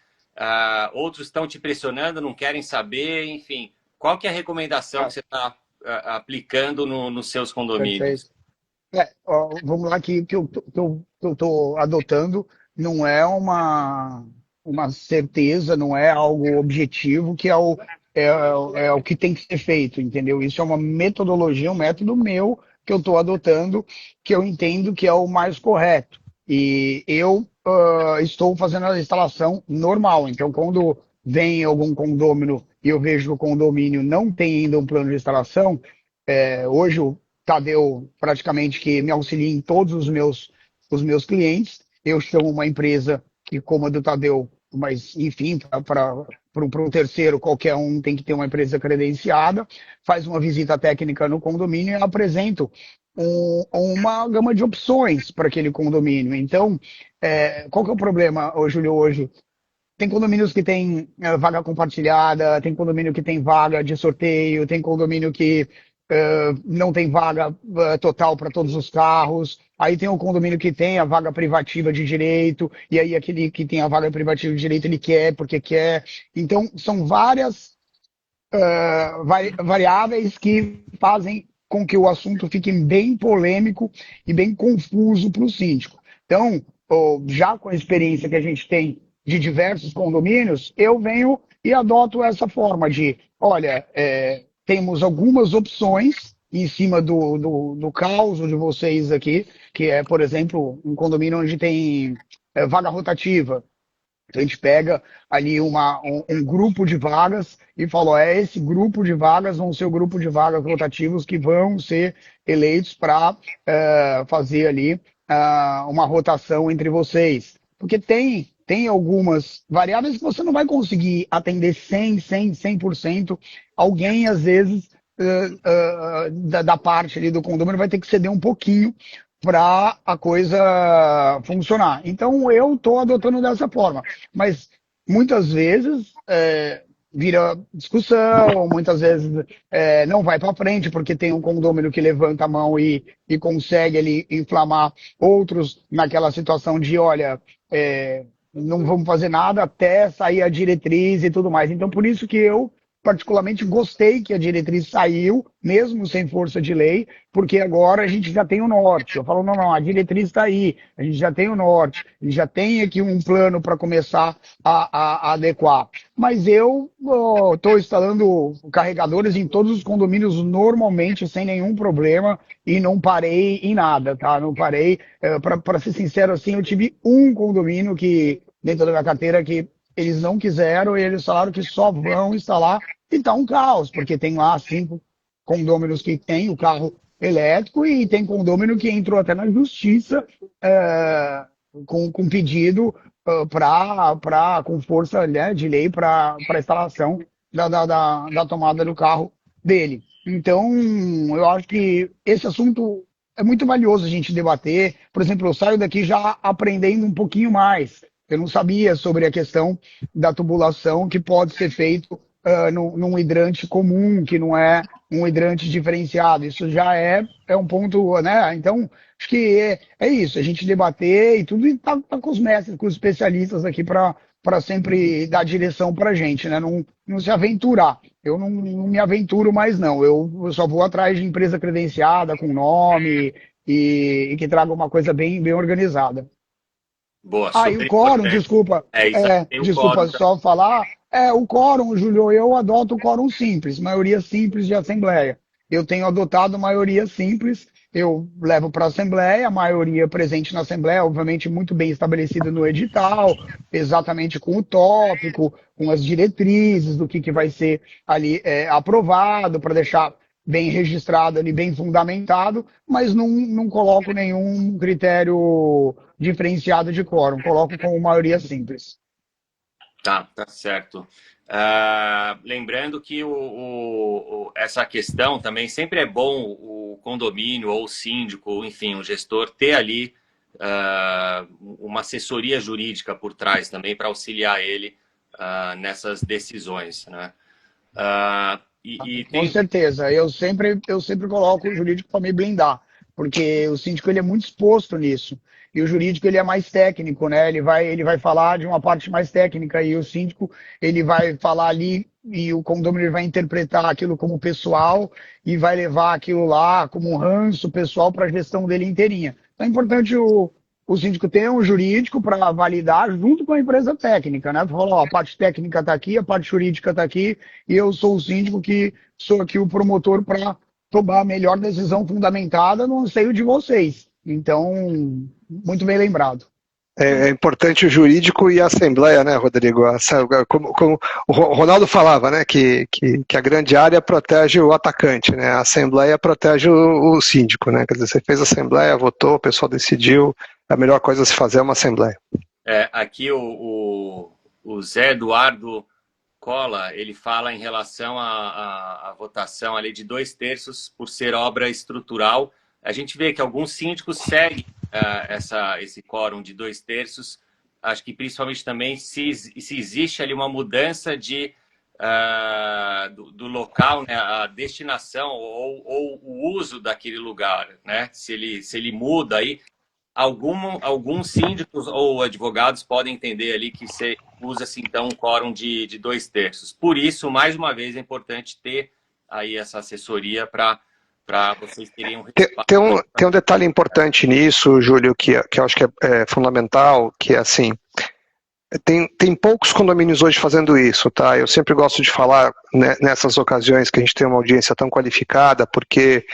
outros estão te pressionando, não querem saber, enfim. Qual que é a recomendação que você está aplicando nos seus condomínios? Vamos lá, que eu estou adotando não é uma certeza, não é algo objetivo, que é o que tem que ser feito, entendeu? Isso é uma metodologia, um método meu que eu estou adotando, que eu entendo que é o mais correto. E eu estou fazendo a instalação normal. Então, quando vem algum condômino e eu vejo que o condomínio não tem ainda um plano de instalação, hoje o Tadeu praticamente que me auxilia em todos os meus clientes. Eu chamo uma empresa que, como a do Tadeu, mas enfim, para um terceiro, qualquer um tem que ter uma empresa credenciada, faz uma visita técnica no condomínio e apresento uma gama de opções para aquele condomínio. Então, qual que é o problema, Júlio, hoje? Tem condomínios que tem vaga compartilhada, tem condomínio que tem vaga de sorteio, tem condomínio que não tem vaga total para todos os carros. Aí tem o condomínio que tem a vaga privativa de direito, e aí aquele que tem a vaga privativa de direito ele quer porque quer. Então, são várias variáveis que fazem com que o assunto fique bem polêmico e bem confuso para o síndico. Então, já com a experiência que a gente tem de diversos condomínios, eu venho e adoto essa forma de, olha, temos algumas opções em cima do caos de vocês aqui, que é, por exemplo, um condomínio onde tem vaga rotativa. Então a gente pega ali um grupo de vagas e fala, esse grupo de vagas vão ser o grupo de vagas rotativos que vão ser eleitos para fazer ali uma rotação entre vocês. Porque tem algumas variáveis que você não vai conseguir atender 100%. Alguém, às vezes, da parte ali do condomínio vai ter que ceder um pouquinho para a coisa funcionar. Então, eu estou adotando dessa forma. Mas, muitas vezes, vira discussão, muitas vezes não vai para frente, porque tem um condômino que levanta a mão e consegue ali inflamar outros naquela situação de, olha, não vamos fazer nada até sair a diretriz e tudo mais. Então, por isso que eu particularmente gostei que a diretriz saiu, mesmo sem força de lei, porque agora a gente já tem o norte. Eu falo, não, a diretriz está aí, a gente já tem o norte, a gente já tem aqui um plano para começar a adequar. Mas eu estou instalando carregadores em todos os condomínios normalmente, sem nenhum problema, e não parei em nada, tá? Não parei. Para ser sincero, assim, eu tive um condomínio que, dentro da minha carteira, que eles não quiseram e eles falaram que só vão instalar. E tá um caos, porque tem lá 5 condôminos que tem o carro elétrico e tem condômino que entrou até na justiça com pedido com força, né, de lei para instalação da tomada do carro dele. Então, eu acho que esse assunto é muito valioso a gente debater. Por exemplo, eu saio daqui já aprendendo um pouquinho mais. Eu não sabia sobre a questão da tubulação que pode ser feito num hidrante comum, que não é um hidrante diferenciado. Isso já é um ponto, né? Então, acho que é isso, a gente debater e tudo, e tá com os mestres, com os especialistas aqui para sempre dar direção para a gente, né? Não se aventurar. Eu não me aventuro mais, não. Eu só vou atrás de empresa credenciada, com nome e que traga uma coisa bem organizada. Boa, E super o quórum, importante. desculpa. Isso aí, tem o Desculpa quórum. só falar. O quórum, Júlio, eu adoto o quórum simples, maioria simples de assembleia. Eu tenho adotado maioria simples, eu levo para a assembleia, a maioria presente na assembleia, obviamente muito bem estabelecida no edital, exatamente com o tópico, com as diretrizes do que vai ser ali aprovado, para deixar bem registrado ali, bem fundamentado, mas não coloco nenhum critério diferenciado de quórum, coloco com maioria simples. Tá certo. Lembrando que essa questão também sempre é bom o condomínio ou o síndico, enfim, o gestor ter ali uma assessoria jurídica por trás também para auxiliar ele nessas decisões, né? Com certeza, eu sempre coloco o jurídico para me blindar, porque o síndico ele é muito exposto nisso. E o jurídico ele é mais técnico, né? Ele vai falar de uma parte mais técnica e o síndico ele vai falar ali e o condomínio ele vai interpretar aquilo como pessoal e vai levar aquilo lá como um ranço pessoal para a gestão dele inteirinha. Então é importante o síndico ter um jurídico para validar junto com a empresa técnica, né? Falar, a parte técnica está aqui, a parte jurídica está aqui e eu sou o síndico que sou aqui o promotor para tomar a melhor decisão fundamentada no anseio de vocês. Então, muito bem lembrado. É importante o jurídico e a assembleia, né, Rodrigo? Como o Ronaldo falava, né, que a grande área protege o atacante, né? A assembleia protege o síndico, né? Quer dizer, você fez a assembleia, votou, o pessoal decidiu, a melhor coisa a se fazer é uma assembleia. Aqui o Zé Eduardo Cola, ele fala em relação à votação ali de 2/3 por ser obra estrutural. A gente vê que alguns síndicos seguem esse quórum de 2/3. Acho que principalmente também se existe ali uma mudança do local, né, a destinação ou o uso daquele lugar, né? Se ele muda aí, alguns síndicos ou advogados podem entender ali que você usa-se então um quórum de 2/3. Por isso, mais uma vez, é importante ter aí essa assessoria para vocês terem um respaldo. Tem um detalhe importante nisso, Júlio, que eu acho que é fundamental, que é assim, tem poucos condomínios hoje fazendo isso, tá? Eu sempre gosto de falar, né, nessas ocasiões que a gente tem uma audiência tão qualificada, porque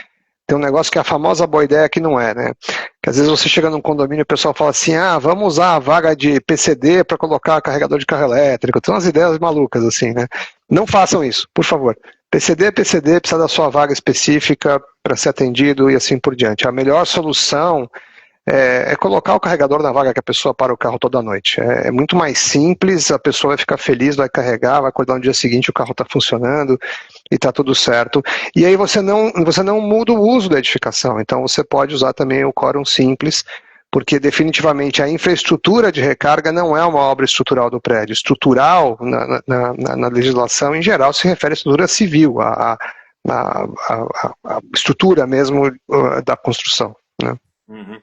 tem um negócio que é a famosa boa ideia que não é, né? Que às vezes você chega num condomínio e o pessoal fala assim, vamos usar a vaga de PCD para colocar carregador de carro elétrico. Tem umas ideias malucas assim, né? Não façam isso, por favor. PCD é PCD, precisa da sua vaga específica para ser atendido e assim por diante. A melhor solução é colocar o carregador na vaga que a pessoa para o carro toda noite. É muito mais simples, a pessoa vai ficar feliz, vai carregar, vai acordar no dia seguinte, o carro está funcionando e está tudo certo. E aí você não muda o uso da edificação, então você pode usar também o quórum simples, porque definitivamente a infraestrutura de recarga não é uma obra estrutural do prédio. Estrutural, na legislação em geral, se refere à estrutura civil, a estrutura mesmo da construção, né? Uhum.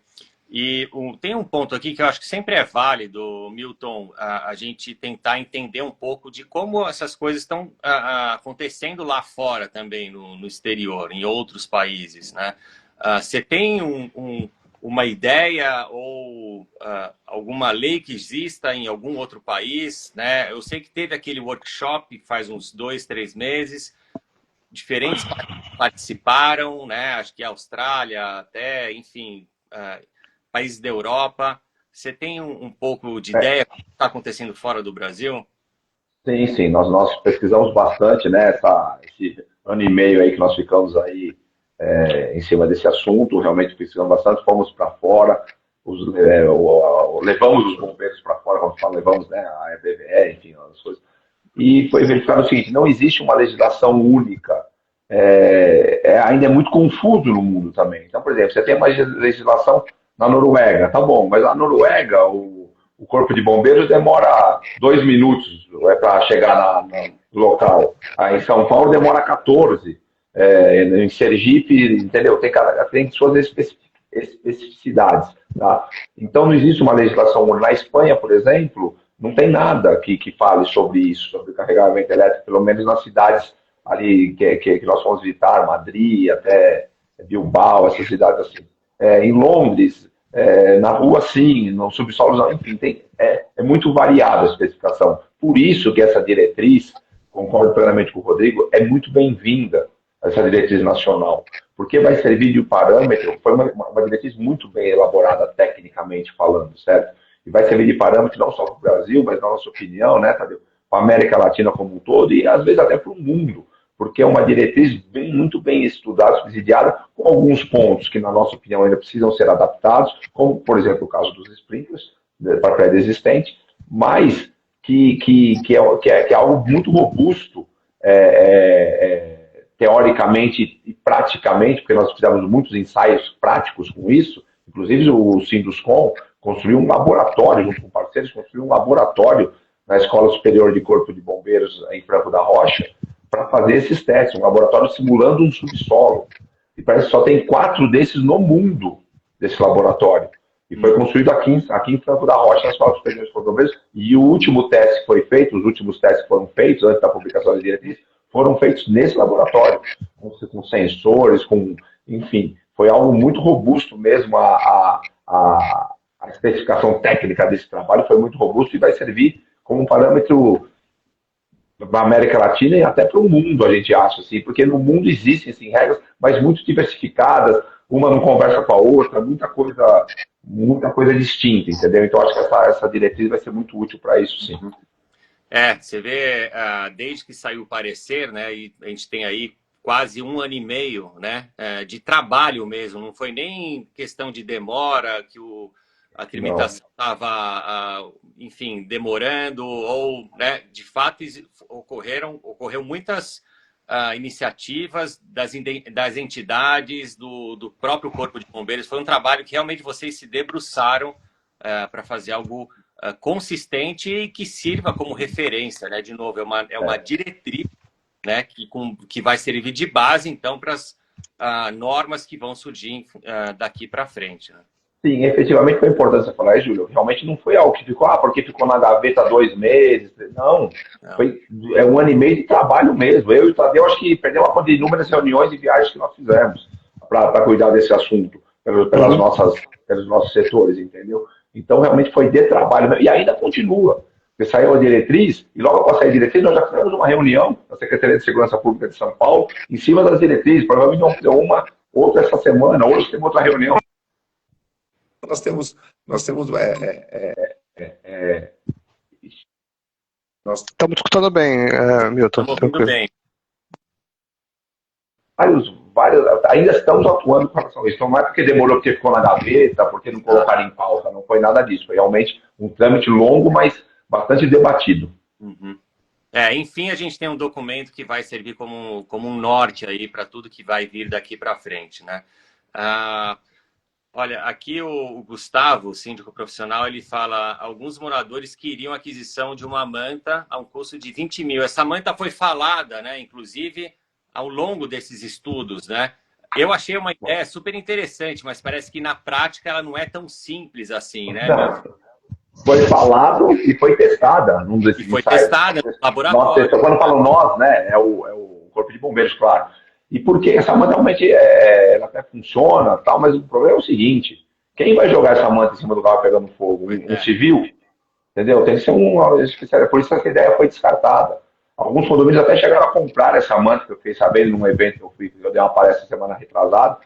E tem um ponto aqui que eu acho que sempre é válido, Milton, a gente tentar entender um pouco de como essas coisas estão acontecendo lá fora também, no exterior, em outros países, né? Você tem uma ideia ou alguma lei que exista em algum outro país, né? Eu sei que teve aquele workshop faz uns 2, 3 meses, diferentes participaram, né? Acho que a Austrália, até, enfim, países da Europa. Você tem um pouco de ideia do que está acontecendo fora do Brasil? Sim, sim, nós pesquisamos bastante, né, esse ano e meio aí que nós ficamos aí em cima desse assunto, realmente pesquisamos bastante, fomos para fora, levamos os bombeiros para fora, quando fala, levamos, né, a EBVE, enfim, as coisas, e foi verificado o seguinte, não existe uma legislação única, ainda é muito confuso no mundo também. Então, por exemplo, você tem uma legislação na Noruega, tá bom, mas a Noruega, o corpo de bombeiros demora 2 minutos para chegar no local. Aí em São Paulo demora 14. Em Sergipe, entendeu? Tem suas especificidades. Tá? Então não existe uma legislação única. Na Espanha, por exemplo, não tem nada que fale sobre isso, sobre carregamento elétrico, pelo menos nas cidades ali que nós fomos visitar, Madrid, até Bilbao, essas cidades assim. Em Londres, na rua sim, no subsolo não, enfim, é muito variada a especificação. Por isso que essa diretriz, concordo plenamente com o Rodrigo, é muito bem-vinda, essa diretriz nacional, porque vai servir de parâmetro, foi uma diretriz muito bem elaborada tecnicamente falando, certo? E vai servir de parâmetro não só para o Brasil, mas na nossa opinião, né, Tadeu, para a América Latina como um todo e às vezes até para o mundo, porque é uma diretriz muito bem estudada, subsidiada, com alguns pontos que, na nossa opinião, ainda precisam ser adaptados, como, por exemplo, o caso dos sprinklers, para prédio existente, mas que é algo muito robusto, teoricamente e praticamente, porque nós fizemos muitos ensaios práticos com isso, inclusive o Sinduscom construiu um laboratório, junto com parceiros, construiu um laboratório na Escola Superior de Corpo de Bombeiros em Franco da Rocha, para fazer esses testes, um laboratório simulando um subsolo. E parece que só tem 4 desses no mundo, desse laboratório. E foi construído aqui em Franco da Rocha, nas Escola Superior de Bombeiros, e o último teste que foi feito, os últimos testes que foram feitos, antes da publicação da diretriz, foram feitos nesse laboratório, com sensores, enfim, foi algo muito robusto mesmo, a especificação técnica desse trabalho foi muito robusto e vai servir como um parâmetro para a América Latina e até para o mundo, a gente acha, assim, porque no mundo existem assim, regras, mas muito diversificadas, uma não conversa com a outra, muita coisa distinta, entendeu? Então acho que essa diretriz vai ser muito útil para isso, sim. Você vê, desde que saiu o parecer, né, e a gente tem aí quase 1 ano e meio, né, de trabalho mesmo, não foi nem questão de demora, que a tramitação estava, enfim, demorando, ou, né, de fato, ocorreu muitas iniciativas das entidades, do próprio Corpo de Bombeiros. Foi um trabalho que realmente vocês se debruçaram para fazer algo consistente e que sirva como referência, né? De novo, é uma diretriz, né, que vai servir de base, então, para as normas que vão surgir daqui para frente, né? Sim, efetivamente foi importante você falar isso, Júlio. Realmente não foi algo que ficou, porque ficou na gaveta 2 meses. Não. Foi 1 ano e meio de trabalho mesmo. Eu e o Tadeu, acho que perdemos a conta de inúmeras reuniões e viagens que nós fizemos para cuidar desse assunto, pelos nossos setores, entendeu? Então, realmente foi de trabalho. E ainda continua. Porque saiu a diretriz, e logo após sair a diretriz, nós já fizemos uma reunião na Secretaria de Segurança Pública de São Paulo, em cima das diretrizes. Provavelmente vamos ter outra essa semana, hoje tem outra reunião. Nós temos Estamos escutando bem, Milton. Estamos ouvindo bem. Ainda estamos atuando com relação a isso. Então não é porque demorou, porque ficou na gaveta, porque não colocaram em pauta, não foi nada disso. Foi realmente um trâmite longo, mas bastante debatido. Uhum. Enfim, a gente tem um documento que vai servir como um norte aí para tudo que vai vir daqui para frente, né? Olha, aqui o Gustavo, síndico profissional, ele fala: alguns moradores queriam aquisição de uma manta a um custo de 20 mil. Essa manta foi falada, né, inclusive, ao longo desses estudos, né? Eu achei uma ideia super interessante, mas parece que na prática ela não é tão simples assim, né, Não, Milton? foi falado e foi testada num E desses foi ensaios. testada no Nós, laboratório. quando eu falo nós, né, é o Corpo de Bombeiros, claro. E porque essa manta realmente ela até funciona, tal, mas o problema é o seguinte: quem vai jogar essa manta em cima do carro pegando fogo? Pois Um é. civil? Entendeu? Tem que ser uma especialidade. Por isso que essa ideia foi descartada. Alguns condomínios até chegaram a comprar essa manta, que eu fiquei sabendo num evento que eu fui, que eu dei uma palestra semana retrasada,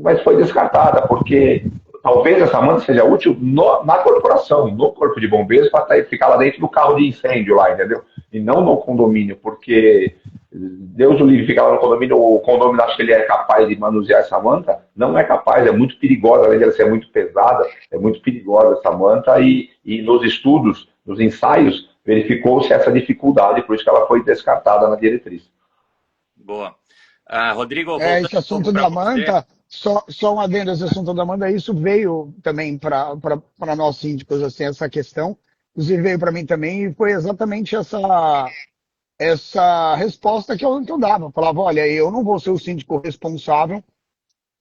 mas foi descartada, porque talvez essa manta seja útil na corporação, no corpo de bombeiros, para ficar lá dentro do carro de incêndio lá, entendeu? E não no condomínio, porque Deus o livre, ficar lá no condomínio, o condomínio acha que ele é capaz de manusear essa manta, não é capaz, é muito perigosa, além de ela ser muito pesada, é muito perigosa essa manta, e nos estudos, nos ensaios, verificou-se essa dificuldade, por isso que ela foi descartada na diretriz. Boa. Rodrigo, voltando Esse um pouco assunto para da você. manta, só um adendo, esse assunto da manta, isso veio também para nós síndicos, assim, essa questão, inclusive veio para mim também, e foi exatamente essa resposta que eu dava. Eu falava, olha, eu não vou ser o síndico responsável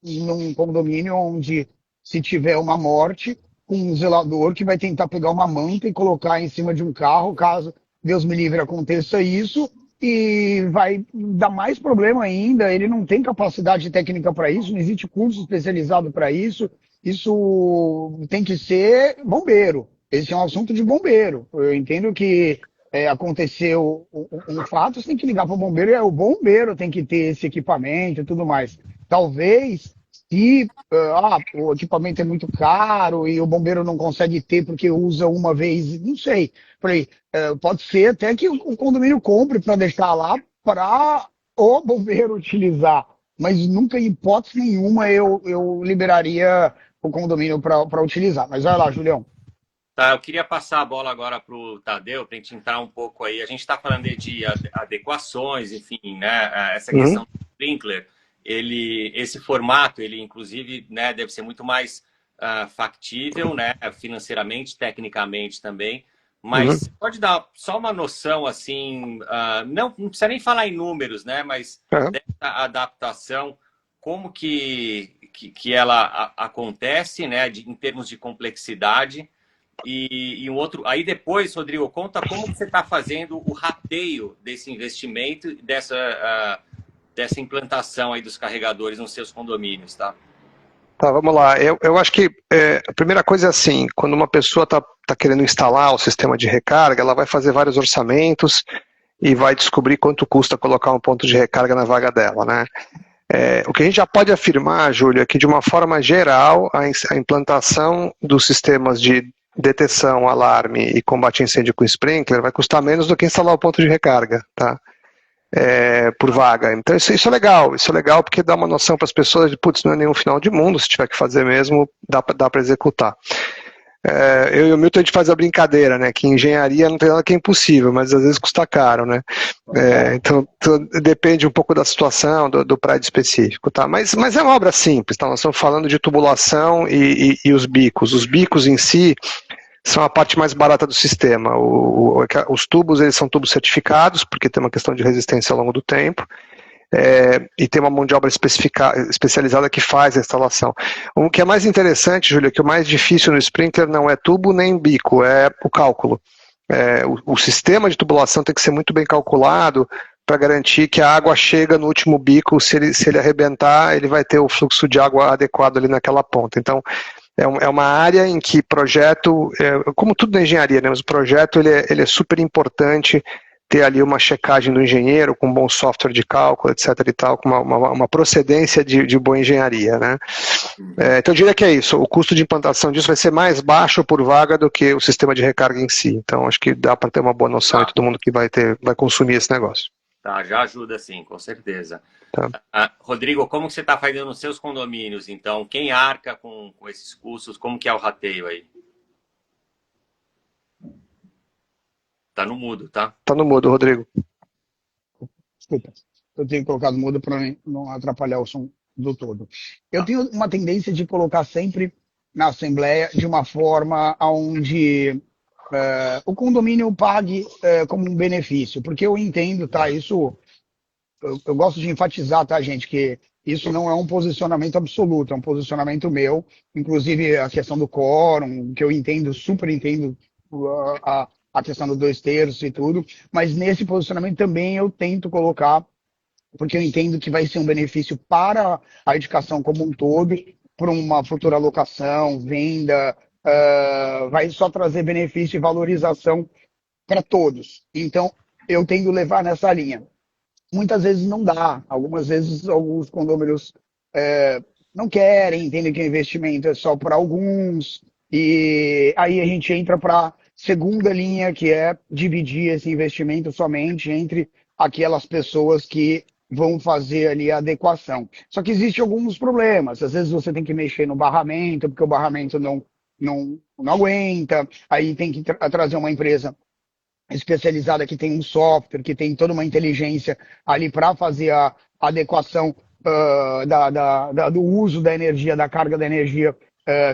num condomínio onde, se tiver uma morte, um zelador que vai tentar pegar uma manta e colocar em cima de um carro, caso Deus me livre aconteça isso, e vai dar mais problema ainda. Ele não tem capacidade técnica para isso, não existe curso especializado para isso. Isso tem que ser bombeiro. Esse é um assunto de bombeiro. Eu entendo que aconteceu um fato, você tem que ligar para o bombeiro, e o bombeiro tem que ter esse equipamento e tudo mais. Talvez, se o equipamento é muito caro e o bombeiro não consegue ter porque usa uma vez, não sei. Falei, pode ser até que o condomínio compre para deixar lá para o bombeiro utilizar, mas nunca, em hipótese nenhuma, eu liberaria o condomínio para utilizar. Mas vai lá, Julião. Tá, eu queria passar a bola agora para o Tadeu, para a gente entrar um pouco aí. A gente está falando aí de adequações, enfim, né? Essa Uhum, questão do sprinkler, esse formato, ele inclusive, né, deve ser muito mais factível, né, financeiramente, tecnicamente também. Mas uhum, você pode dar só uma noção, assim, não precisa nem falar em números, né? Mas é. dessa adaptação, como que ela acontece, né, em termos de complexidade. E um outro. Aí depois, Rodrigo, conta como que você está fazendo o rateio desse investimento, dessa implantação aí dos carregadores nos seus condomínios, tá? Tá, vamos lá. Eu acho que a primeira coisa é assim, quando uma pessoa está querendo instalar o sistema de recarga, ela vai fazer vários orçamentos e vai descobrir quanto custa colocar um ponto de recarga na vaga dela, né? O que a gente já pode afirmar, Júlio, é que de uma forma geral, a implantação dos sistemas de detecção, alarme e combate a incêndio com sprinkler vai custar menos do que instalar o ponto de recarga, tá? Por vaga. Então isso é legal porque dá uma noção para as pessoas de, putz, não é nenhum final de mundo, se tiver que fazer mesmo, dá para executar. Eu e o Milton a gente faz a brincadeira, né, que engenharia não tem nada que é impossível, mas às vezes custa caro, né? Então depende um pouco da situação, do prédio específico, tá? Mas é uma obra simples, tá? Nós estamos falando de tubulação e os bicos. Os bicos em si são a parte mais barata do sistema. Os tubos, eles são tubos certificados, porque tem uma questão de resistência ao longo do tempo, e tem uma mão de obra especializada que faz a instalação. O que é mais interessante, Júlio, é que o mais difícil no sprinkler não é tubo nem bico, é o cálculo. O sistema de tubulação tem que ser muito bem calculado para garantir que a água chega no último bico. Se ele arrebentar, ele vai ter o fluxo de água adequado ali naquela ponta. Então, é uma área em que projeto, como tudo na engenharia, né, mas o projeto ele é super importante ter ali uma checagem do engenheiro com um bom software de cálculo, etc. e tal, com uma procedência de boa engenharia, né? Então eu diria que é isso, o custo de implantação disso vai ser mais baixo por vaga do que o sistema de recarga em si. Então acho que dá para ter uma boa noção de todo mundo que vai consumir esse negócio. Tá, já ajuda sim, com certeza. Tá. Rodrigo, como que você está fazendo nos seus condomínios, então? Quem arca com esses custos? Como que é o rateio aí? Tá no mudo, tá? Tá no mudo, Rodrigo. Desculpa, eu tenho colocado mudo para não atrapalhar o som do todo. Eu tenho uma tendência de colocar sempre na Assembleia de uma forma onde o condomínio pague como um benefício, porque eu entendo, tá? Isso eu gosto de enfatizar, tá, gente, que Isso não é um posicionamento absoluto, é um posicionamento meu. Inclusive a questão do quórum, que eu entendo, super entendo a questão do 2/3 e tudo, mas nesse posicionamento também eu tento colocar, porque eu entendo que vai ser um benefício para a educação como um todo, para uma futura locação, venda, vai só trazer benefício e valorização para todos. Então, eu tendo levar nessa linha. Muitas vezes não dá, algumas vezes alguns condôminos não querem, entendem que o investimento é só para alguns, e aí a gente entra para a segunda linha, que é dividir esse investimento somente entre aquelas pessoas que vão fazer ali a adequação. Só que existem alguns problemas, às vezes você tem que mexer no barramento, porque o barramento não aguenta, aí tem que trazer uma empresa especializada que tem um software, que tem toda uma inteligência ali para fazer a adequação do uso da energia, da carga da energia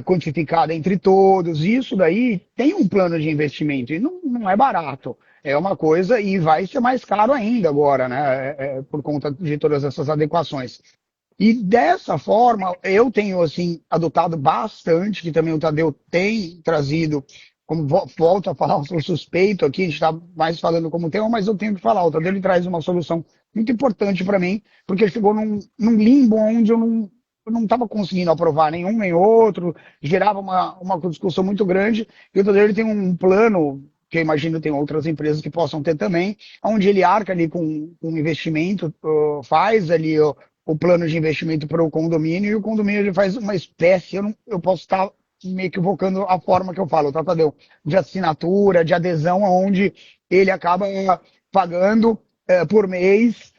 quantificada entre todos. Isso daí tem um plano de investimento e não é barato. É uma coisa e vai ser mais caro ainda agora, né? Por conta de todas essas adequações. E dessa forma, eu tenho assim adotado bastante, que também o Tadeu tem trazido, como volto a falar, eu sou suspeito aqui, a gente está mais falando como tema, mas eu tenho que falar, o Tadeu ele traz uma solução muito importante para mim, porque chegou num limbo onde eu não estava conseguindo aprovar nenhum nem outro, gerava uma discussão muito grande, e o Tadeu ele tem um plano, que eu imagino tem outras empresas que possam ter também, onde ele arca ali com um investimento, faz ali o plano de investimento para o condomínio, e o condomínio ele faz uma espécie, eu posso estar me equivocando a forma que eu falo, tá, Tadeu? De assinatura, de adesão, onde ele acaba pagando por mês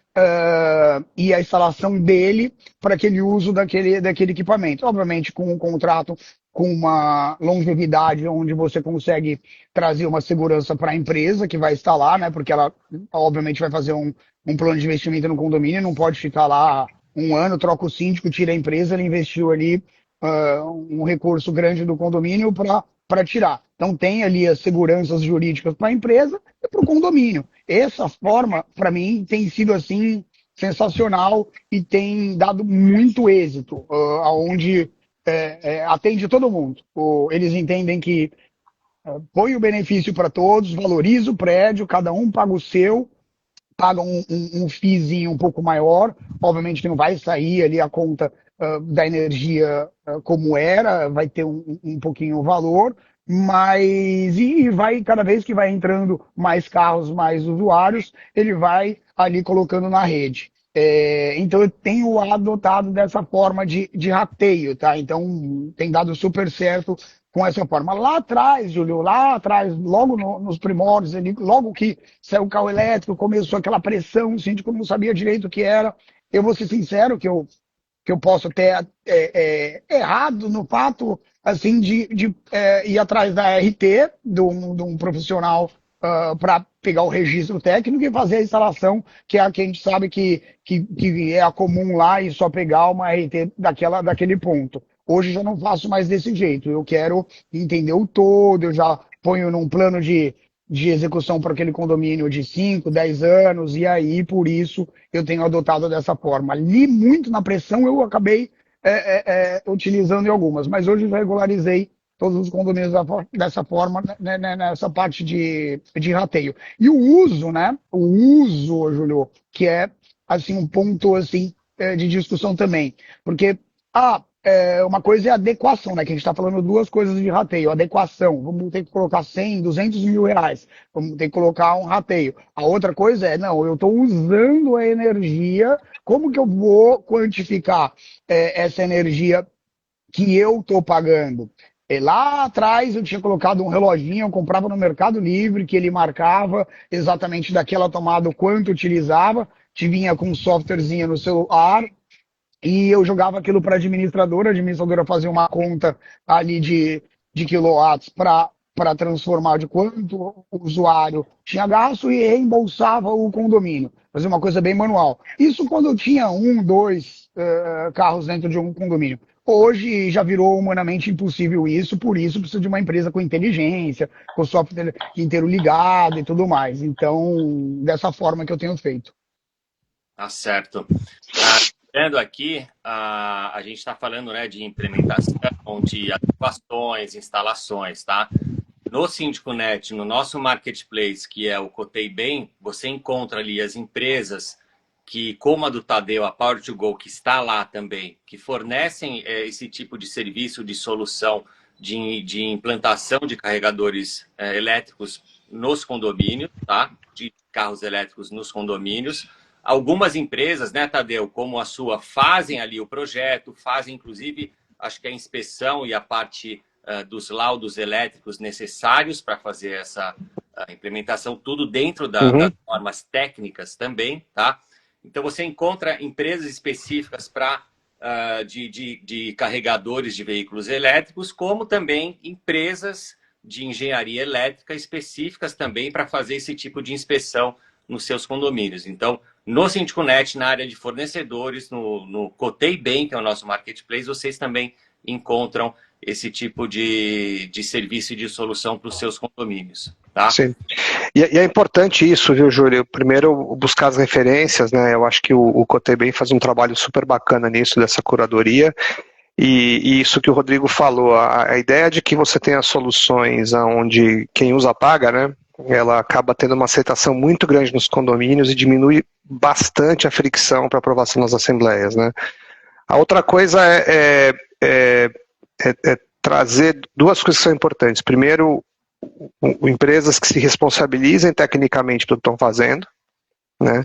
e a instalação dele para aquele uso daquele equipamento. Obviamente, com um contrato com uma longevidade onde você consegue trazer uma segurança para a empresa que vai instalar, né? Porque ela, obviamente, vai fazer um plano de investimento no condomínio, não pode ficar lá um ano, troca o síndico, tira a empresa, ele investiu ali um recurso grande do condomínio para tirar. Então tem ali as seguranças jurídicas para a empresa e para o condomínio. Essa forma, para mim, tem sido assim sensacional e tem dado muito êxito, aonde atende todo mundo. Eles entendem que põe o benefício para todos, valoriza o prédio, cada um paga o seu, paga um FIIzinho um pouco maior, obviamente que não vai sair ali a conta da energia como era, vai ter um pouquinho o valor, mas e vai, cada vez que vai entrando mais carros, mais usuários, ele vai ali colocando na rede. Então eu tenho adotado dessa forma de rateio, tá? Então tem dado super certo com essa forma. Lá atrás, Júlio, lá atrás, logo nos primórdios, logo que saiu o carro elétrico, começou aquela pressão, o síndico não sabia direito o que era. Eu vou ser sincero que eu posso ter errado no fato assim de ir atrás da RT de um profissional para pegar o registro técnico e fazer a instalação, que é a que a gente sabe que é a comum lá e só pegar uma RT daquele ponto. Hoje já não faço mais desse jeito. Eu quero entender o todo, eu já ponho num plano de execução para aquele condomínio de 5, 10 anos, e aí, por isso, eu tenho adotado dessa forma. Li muito na pressão, eu acabei utilizando em algumas, mas hoje eu já regularizei todos os condomínios dessa forma, né, nessa parte de rateio. E o uso, né? O uso, Júlio, que é assim um ponto assim de discussão também, porque uma coisa é a adequação, né? Que a gente está falando duas coisas de rateio. Adequação, vamos ter que colocar 100, 200 mil reais. Vamos ter que colocar um rateio. A outra coisa não, eu estou usando a energia, como que eu vou quantificar essa energia que eu estou pagando? Lá atrás eu tinha colocado um reloginho, eu comprava no Mercado Livre, que ele marcava exatamente daquela tomada o quanto utilizava, te vinha com um softwarezinho no celular, e eu jogava aquilo para a administradora fazia uma conta ali de quilowatts para transformar de quanto o usuário tinha gasto e reembolsava o condomínio. Fazia uma coisa bem manual. Isso quando eu tinha um, dois carros dentro de um condomínio. Hoje já virou humanamente impossível isso, por isso precisa de uma empresa com inteligência, com o software inteiro ligado e tudo mais. Então, dessa forma que eu tenho feito. Tá certo. Lembrando aqui, a gente está falando, né, de implementação, de adequações, instalações, tá? No SíndicoNet, no nosso marketplace, que é o Cotei Bem, você encontra ali as empresas que, como a do Tadeu, a Power2Go, que está lá também, que fornecem esse tipo de serviço, de solução, de implantação de carregadores elétricos nos condomínios, tá? De carros elétricos nos condomínios. Algumas empresas, né, Tadeu, como a sua, fazem ali o projeto, fazem inclusive, acho que a inspeção e a parte dos laudos elétricos necessários para fazer essa implementação, tudo dentro das normas técnicas também, tá? Então você encontra empresas específicas para de carregadores de veículos elétricos, como também empresas de engenharia elétrica específicas também para fazer esse tipo de inspeção nos seus condomínios. Então, no SíndicoNet, na área de fornecedores, no Cotei Bem, que é o nosso marketplace, vocês também encontram esse tipo de serviço e de solução para os seus condomínios. Tá? Sim. E é importante isso, viu, Júlio? Primeiro, buscar as referências, né? Eu acho que o Cotei Bem faz um trabalho super bacana nisso, dessa curadoria. E isso que o Rodrigo falou, a ideia de que você tenha soluções onde quem usa paga, né? Ela acaba tendo uma aceitação muito grande nos condomínios e diminui bastante a fricção para aprovação nas assembleias, né? A outra coisa é trazer duas coisas que são importantes. Primeiro, empresas que se responsabilizem tecnicamente pelo que estão fazendo, né?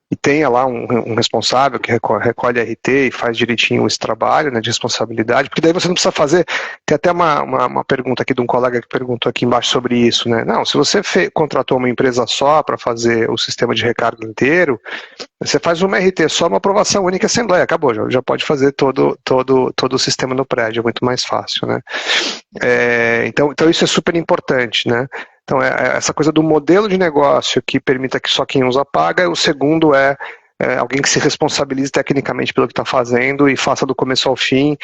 E tenha lá um responsável que recolhe RT e faz direitinho esse trabalho, né, de responsabilidade, porque daí você não precisa fazer. Tem até uma pergunta aqui de um colega que perguntou aqui embaixo sobre isso, né? Não, se você contratou uma empresa só para fazer o sistema de recarga inteiro, você faz uma RT só, uma aprovação única em assembleia, acabou, já pode fazer todo o sistema no prédio, é muito mais fácil, né? Então isso é super importante, né? Então, essa coisa do modelo de negócio que permita que só quem usa paga. O segundo é alguém que se responsabilize tecnicamente pelo que está fazendo e faça do começo ao fim.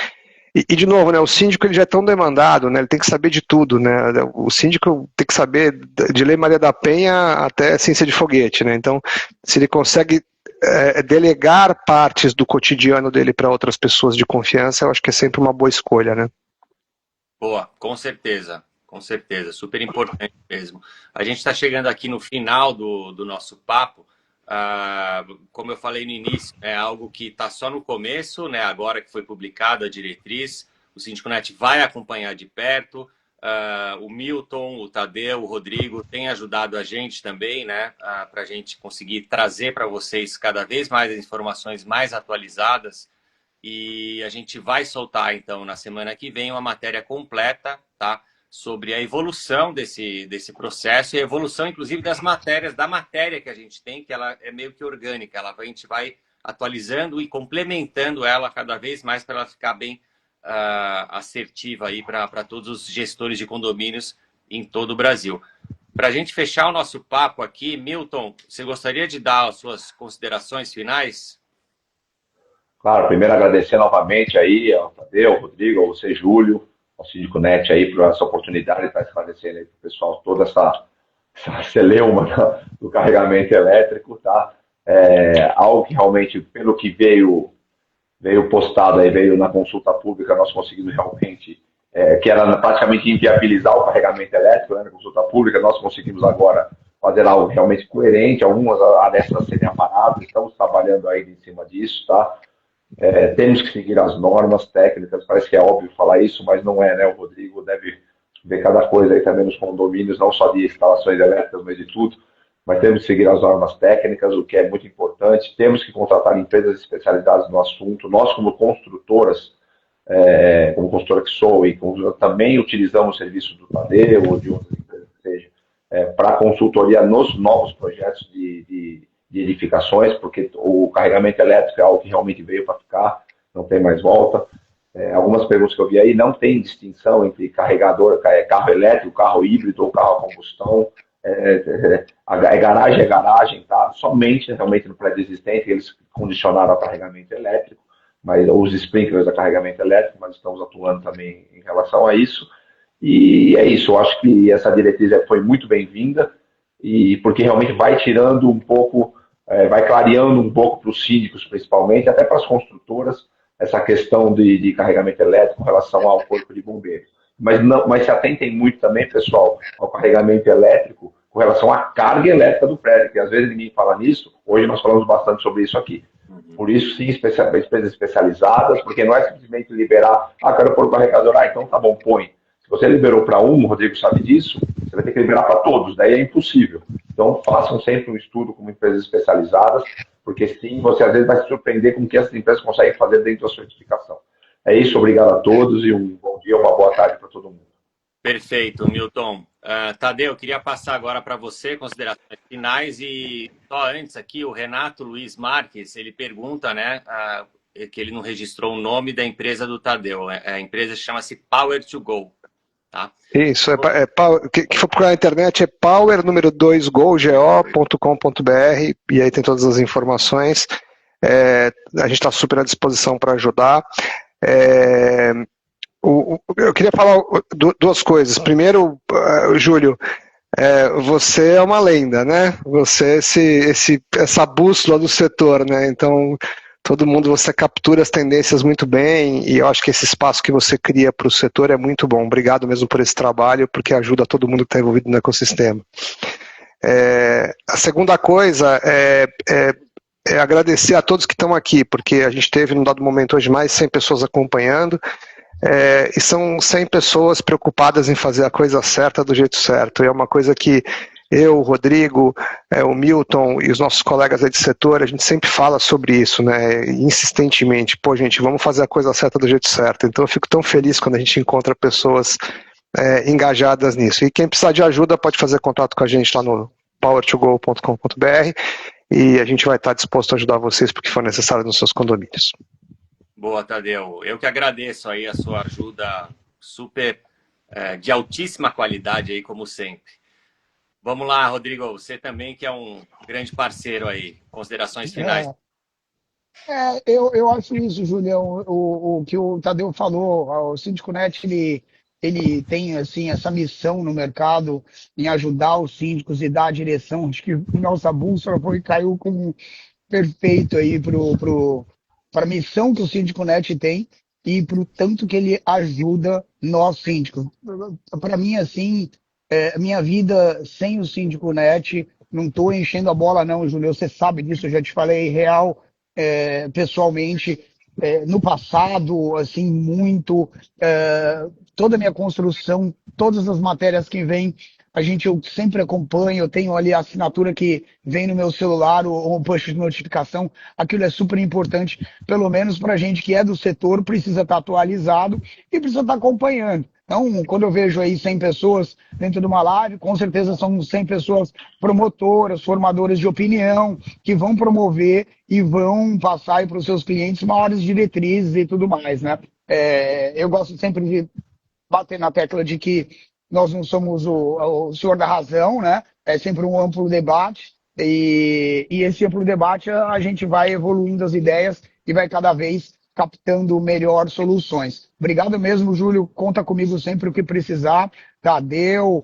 E de novo, né, o síndico ele já é tão demandado, né, ele tem que saber de tudo. Né, o síndico tem que saber de Lei Maria da Penha até ciência de foguete. Né, então, se ele consegue delegar partes do cotidiano dele para outras pessoas de confiança, eu acho que é sempre uma boa escolha. Né? Boa, com certeza. Com certeza, super importante mesmo. A gente está chegando aqui no final do nosso papo. Como eu falei no início, é algo que está só no começo, né? Agora que foi publicada a diretriz, o SíndicoNet vai acompanhar de perto. O Milton, o Tadeu, o Rodrigo têm ajudado a gente também, né? Para a gente conseguir trazer para vocês cada vez mais as informações mais atualizadas. E a gente vai soltar, então, na semana que vem, uma matéria completa, tá? Sobre a evolução desse processo e a evolução, inclusive, das matérias, da matéria que a gente tem, que ela é meio que orgânica. A gente vai atualizando e complementando ela cada vez mais para ela ficar bem assertiva aí para todos os gestores de condomínios em todo o Brasil. Para a gente fechar o nosso papo aqui, Milton, você gostaria de dar as suas considerações finais? Claro, primeiro agradecer novamente aí ao Tadeu, ao Rodrigo, ao você, Júlio, ao SíndicoNet aí por essa oportunidade de estar esclarecendo aí para o pessoal toda essa celeuma do carregamento elétrico, tá? Algo que realmente, pelo que veio postado aí, veio na consulta pública, nós conseguimos realmente, que era praticamente inviabilizar o carregamento elétrico, né, na consulta pública, nós conseguimos agora fazer algo realmente coerente, algumas arestas serem aparadas, estamos trabalhando aí em cima disso, tá? Temos que seguir as normas técnicas, parece que é óbvio falar isso, mas não é, né? O Rodrigo deve ver cada coisa aí também nos condomínios, não só de instalações elétricas, mas de tudo, mas temos que seguir as normas técnicas, o que é muito importante, temos que contratar empresas especializadas no assunto, nós como construtoras, como construtora que sou, e também utilizamos o serviço do Tadeu ou de outras empresas que seja, para consultoria nos novos projetos de edificações, porque o carregamento elétrico é algo que realmente veio para ficar, não tem mais volta. Algumas perguntas que eu vi aí, não tem distinção entre carregador, carro elétrico, carro híbrido ou carro a combustão. Garagem, tá? Somente realmente no prédio existente eles condicionaram ao carregamento elétrico, mas os sprinklers a carregamento elétrico, mas estamos atuando também em relação a isso. E é isso, eu acho que essa diretriz foi muito bem-vinda, e porque realmente vai tirando um pouco vai clareando um pouco para os síndicos, principalmente, até para as construtoras, essa questão de carregamento elétrico com relação ao corpo de bombeiros. Mas se atentem muito também, pessoal, ao carregamento elétrico com relação à carga elétrica do prédio, que às vezes ninguém fala nisso. Hoje nós falamos bastante sobre isso aqui. Por isso, sim, empresas especializadas, porque não é simplesmente liberar, quero pôr o carregador, então tá bom, põe. Se você liberou para um, o Rodrigo sabe disso, você vai ter que liberar para todos, daí é impossível. Então, façam sempre um estudo com empresas especializadas, porque sim, você às vezes vai se surpreender com o que essas empresas conseguem fazer dentro da sua certificação. É isso, obrigado a todos e um bom dia, uma boa tarde para todo mundo. Perfeito, Milton. Tadeu, eu queria passar agora para você considerações finais e só antes aqui o Renato Luiz Marques, ele pergunta, né, que ele não registrou o nome da empresa do Tadeu. A empresa chama-se Power to Go. Tá? Isso, que for procurar na internet é power número 2go.com.br e aí tem todas as informações. A gente está super à disposição para ajudar. Eu queria falar duas coisas. Primeiro, Júlio, você é uma lenda, né? Você é essa bússola do setor, né? Então, todo mundo, você captura as tendências muito bem e eu acho que esse espaço que você cria para o setor é muito bom. Obrigado mesmo por esse trabalho, porque ajuda todo mundo que está envolvido no ecossistema. A segunda coisa é agradecer a todos que estão aqui, porque a gente teve, num dado momento hoje, mais de 100 pessoas acompanhando. E são 100 pessoas preocupadas em fazer a coisa certa do jeito certo. E é uma coisa que eu, o Rodrigo, o Milton e os nossos colegas aí de setor, a gente sempre fala sobre isso, né, insistentemente. Pô, gente, vamos fazer a coisa certa do jeito certo. Então eu fico tão feliz quando a gente encontra pessoas engajadas nisso. E quem precisar de ajuda pode fazer contato com a gente lá no power2go.com.br e a gente vai estar disposto a ajudar vocês porque for necessário nos seus condomínios. Boa, Tadeu. Eu que agradeço aí a sua ajuda super de altíssima qualidade aí, como sempre. Vamos lá, Rodrigo, você também que é um grande parceiro aí. Considerações finais. Eu acho isso, Julião, o que o Tadeu falou, o SíndicoNet, ele tem assim, essa missão no mercado em ajudar os síndicos e dar a direção. Acho que nossa bússola caiu como perfeito aí para a missão que o SíndicoNet tem e para o tanto que ele ajuda nós síndicos. Para mim, assim, minha vida sem o SíndicoNet, não estou enchendo a bola não, Júlio, você sabe disso, eu já te falei real, pessoalmente, no passado, assim, muito, toda a minha construção, todas as matérias que vêm, eu sempre acompanho, eu tenho ali a assinatura que vem no meu celular, o push de notificação, aquilo é super importante, pelo menos para a gente que é do setor, precisa estar atualizado e precisa estar acompanhando. Então, quando eu vejo aí 100 pessoas dentro de uma live, com certeza são 100 pessoas promotoras, formadoras de opinião, que vão promover e vão passar para os seus clientes maiores diretrizes e tudo mais, né? Eu gosto sempre de bater na tecla de que nós não somos o senhor da razão, né? É sempre um amplo debate e esse amplo debate a gente vai evoluindo as ideias e vai cada vez captando melhor soluções. Obrigado mesmo, Júlio. Conta comigo sempre o que precisar. Tadeu,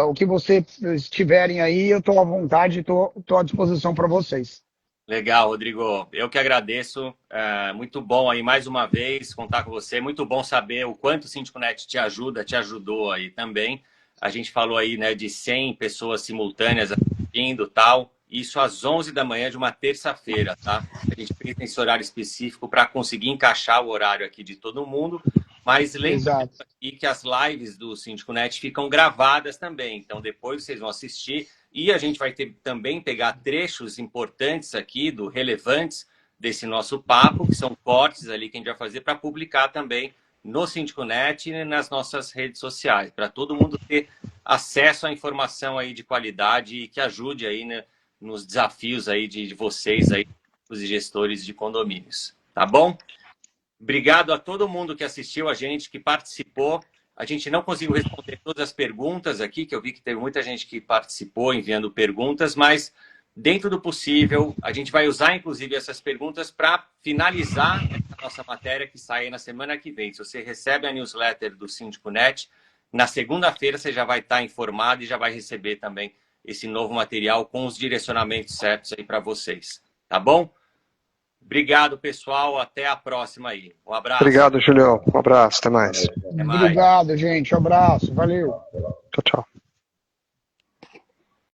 o que vocês tiverem aí, eu estou à vontade, estou à disposição para vocês. Legal, Rodrigo. Eu que agradeço. Muito bom aí mais uma vez contar com você. Muito bom saber o quanto o SíndicoNet te ajudou aí também. A gente falou aí, né, de 100 pessoas simultâneas assistindo e tal. Isso às 11 da manhã de uma terça-feira, tá? A gente fez esse horário específico para conseguir encaixar o horário aqui de todo mundo. Mas lembrando aqui que as lives do SíndicoNet ficam gravadas também. Então depois vocês vão assistir. E a gente vai também pegar trechos importantes aqui, relevantes desse nosso papo, que são cortes ali que a gente vai fazer para publicar também no SíndicoNet e nas nossas redes sociais, para todo mundo ter acesso à informação aí de qualidade e que ajude aí, né, nos desafios aí de vocês, aí, os gestores de condomínios. Tá bom? Obrigado a todo mundo que assistiu a gente, que participou. A gente não conseguiu responder todas as perguntas aqui, que eu vi que teve muita gente que participou enviando perguntas, mas dentro do possível, a gente vai usar, inclusive, essas perguntas para finalizar a nossa matéria que sai na semana que vem. Se você recebe a newsletter do SíndicoNet, na segunda-feira você já vai estar informado e já vai receber também esse novo material com os direcionamentos certos aí para vocês. Tá bom? Obrigado, pessoal. Até a próxima aí. Um abraço. Obrigado, Julião. Um abraço, até mais. Até mais. Obrigado, gente. Um abraço. Valeu. Tchau, tchau.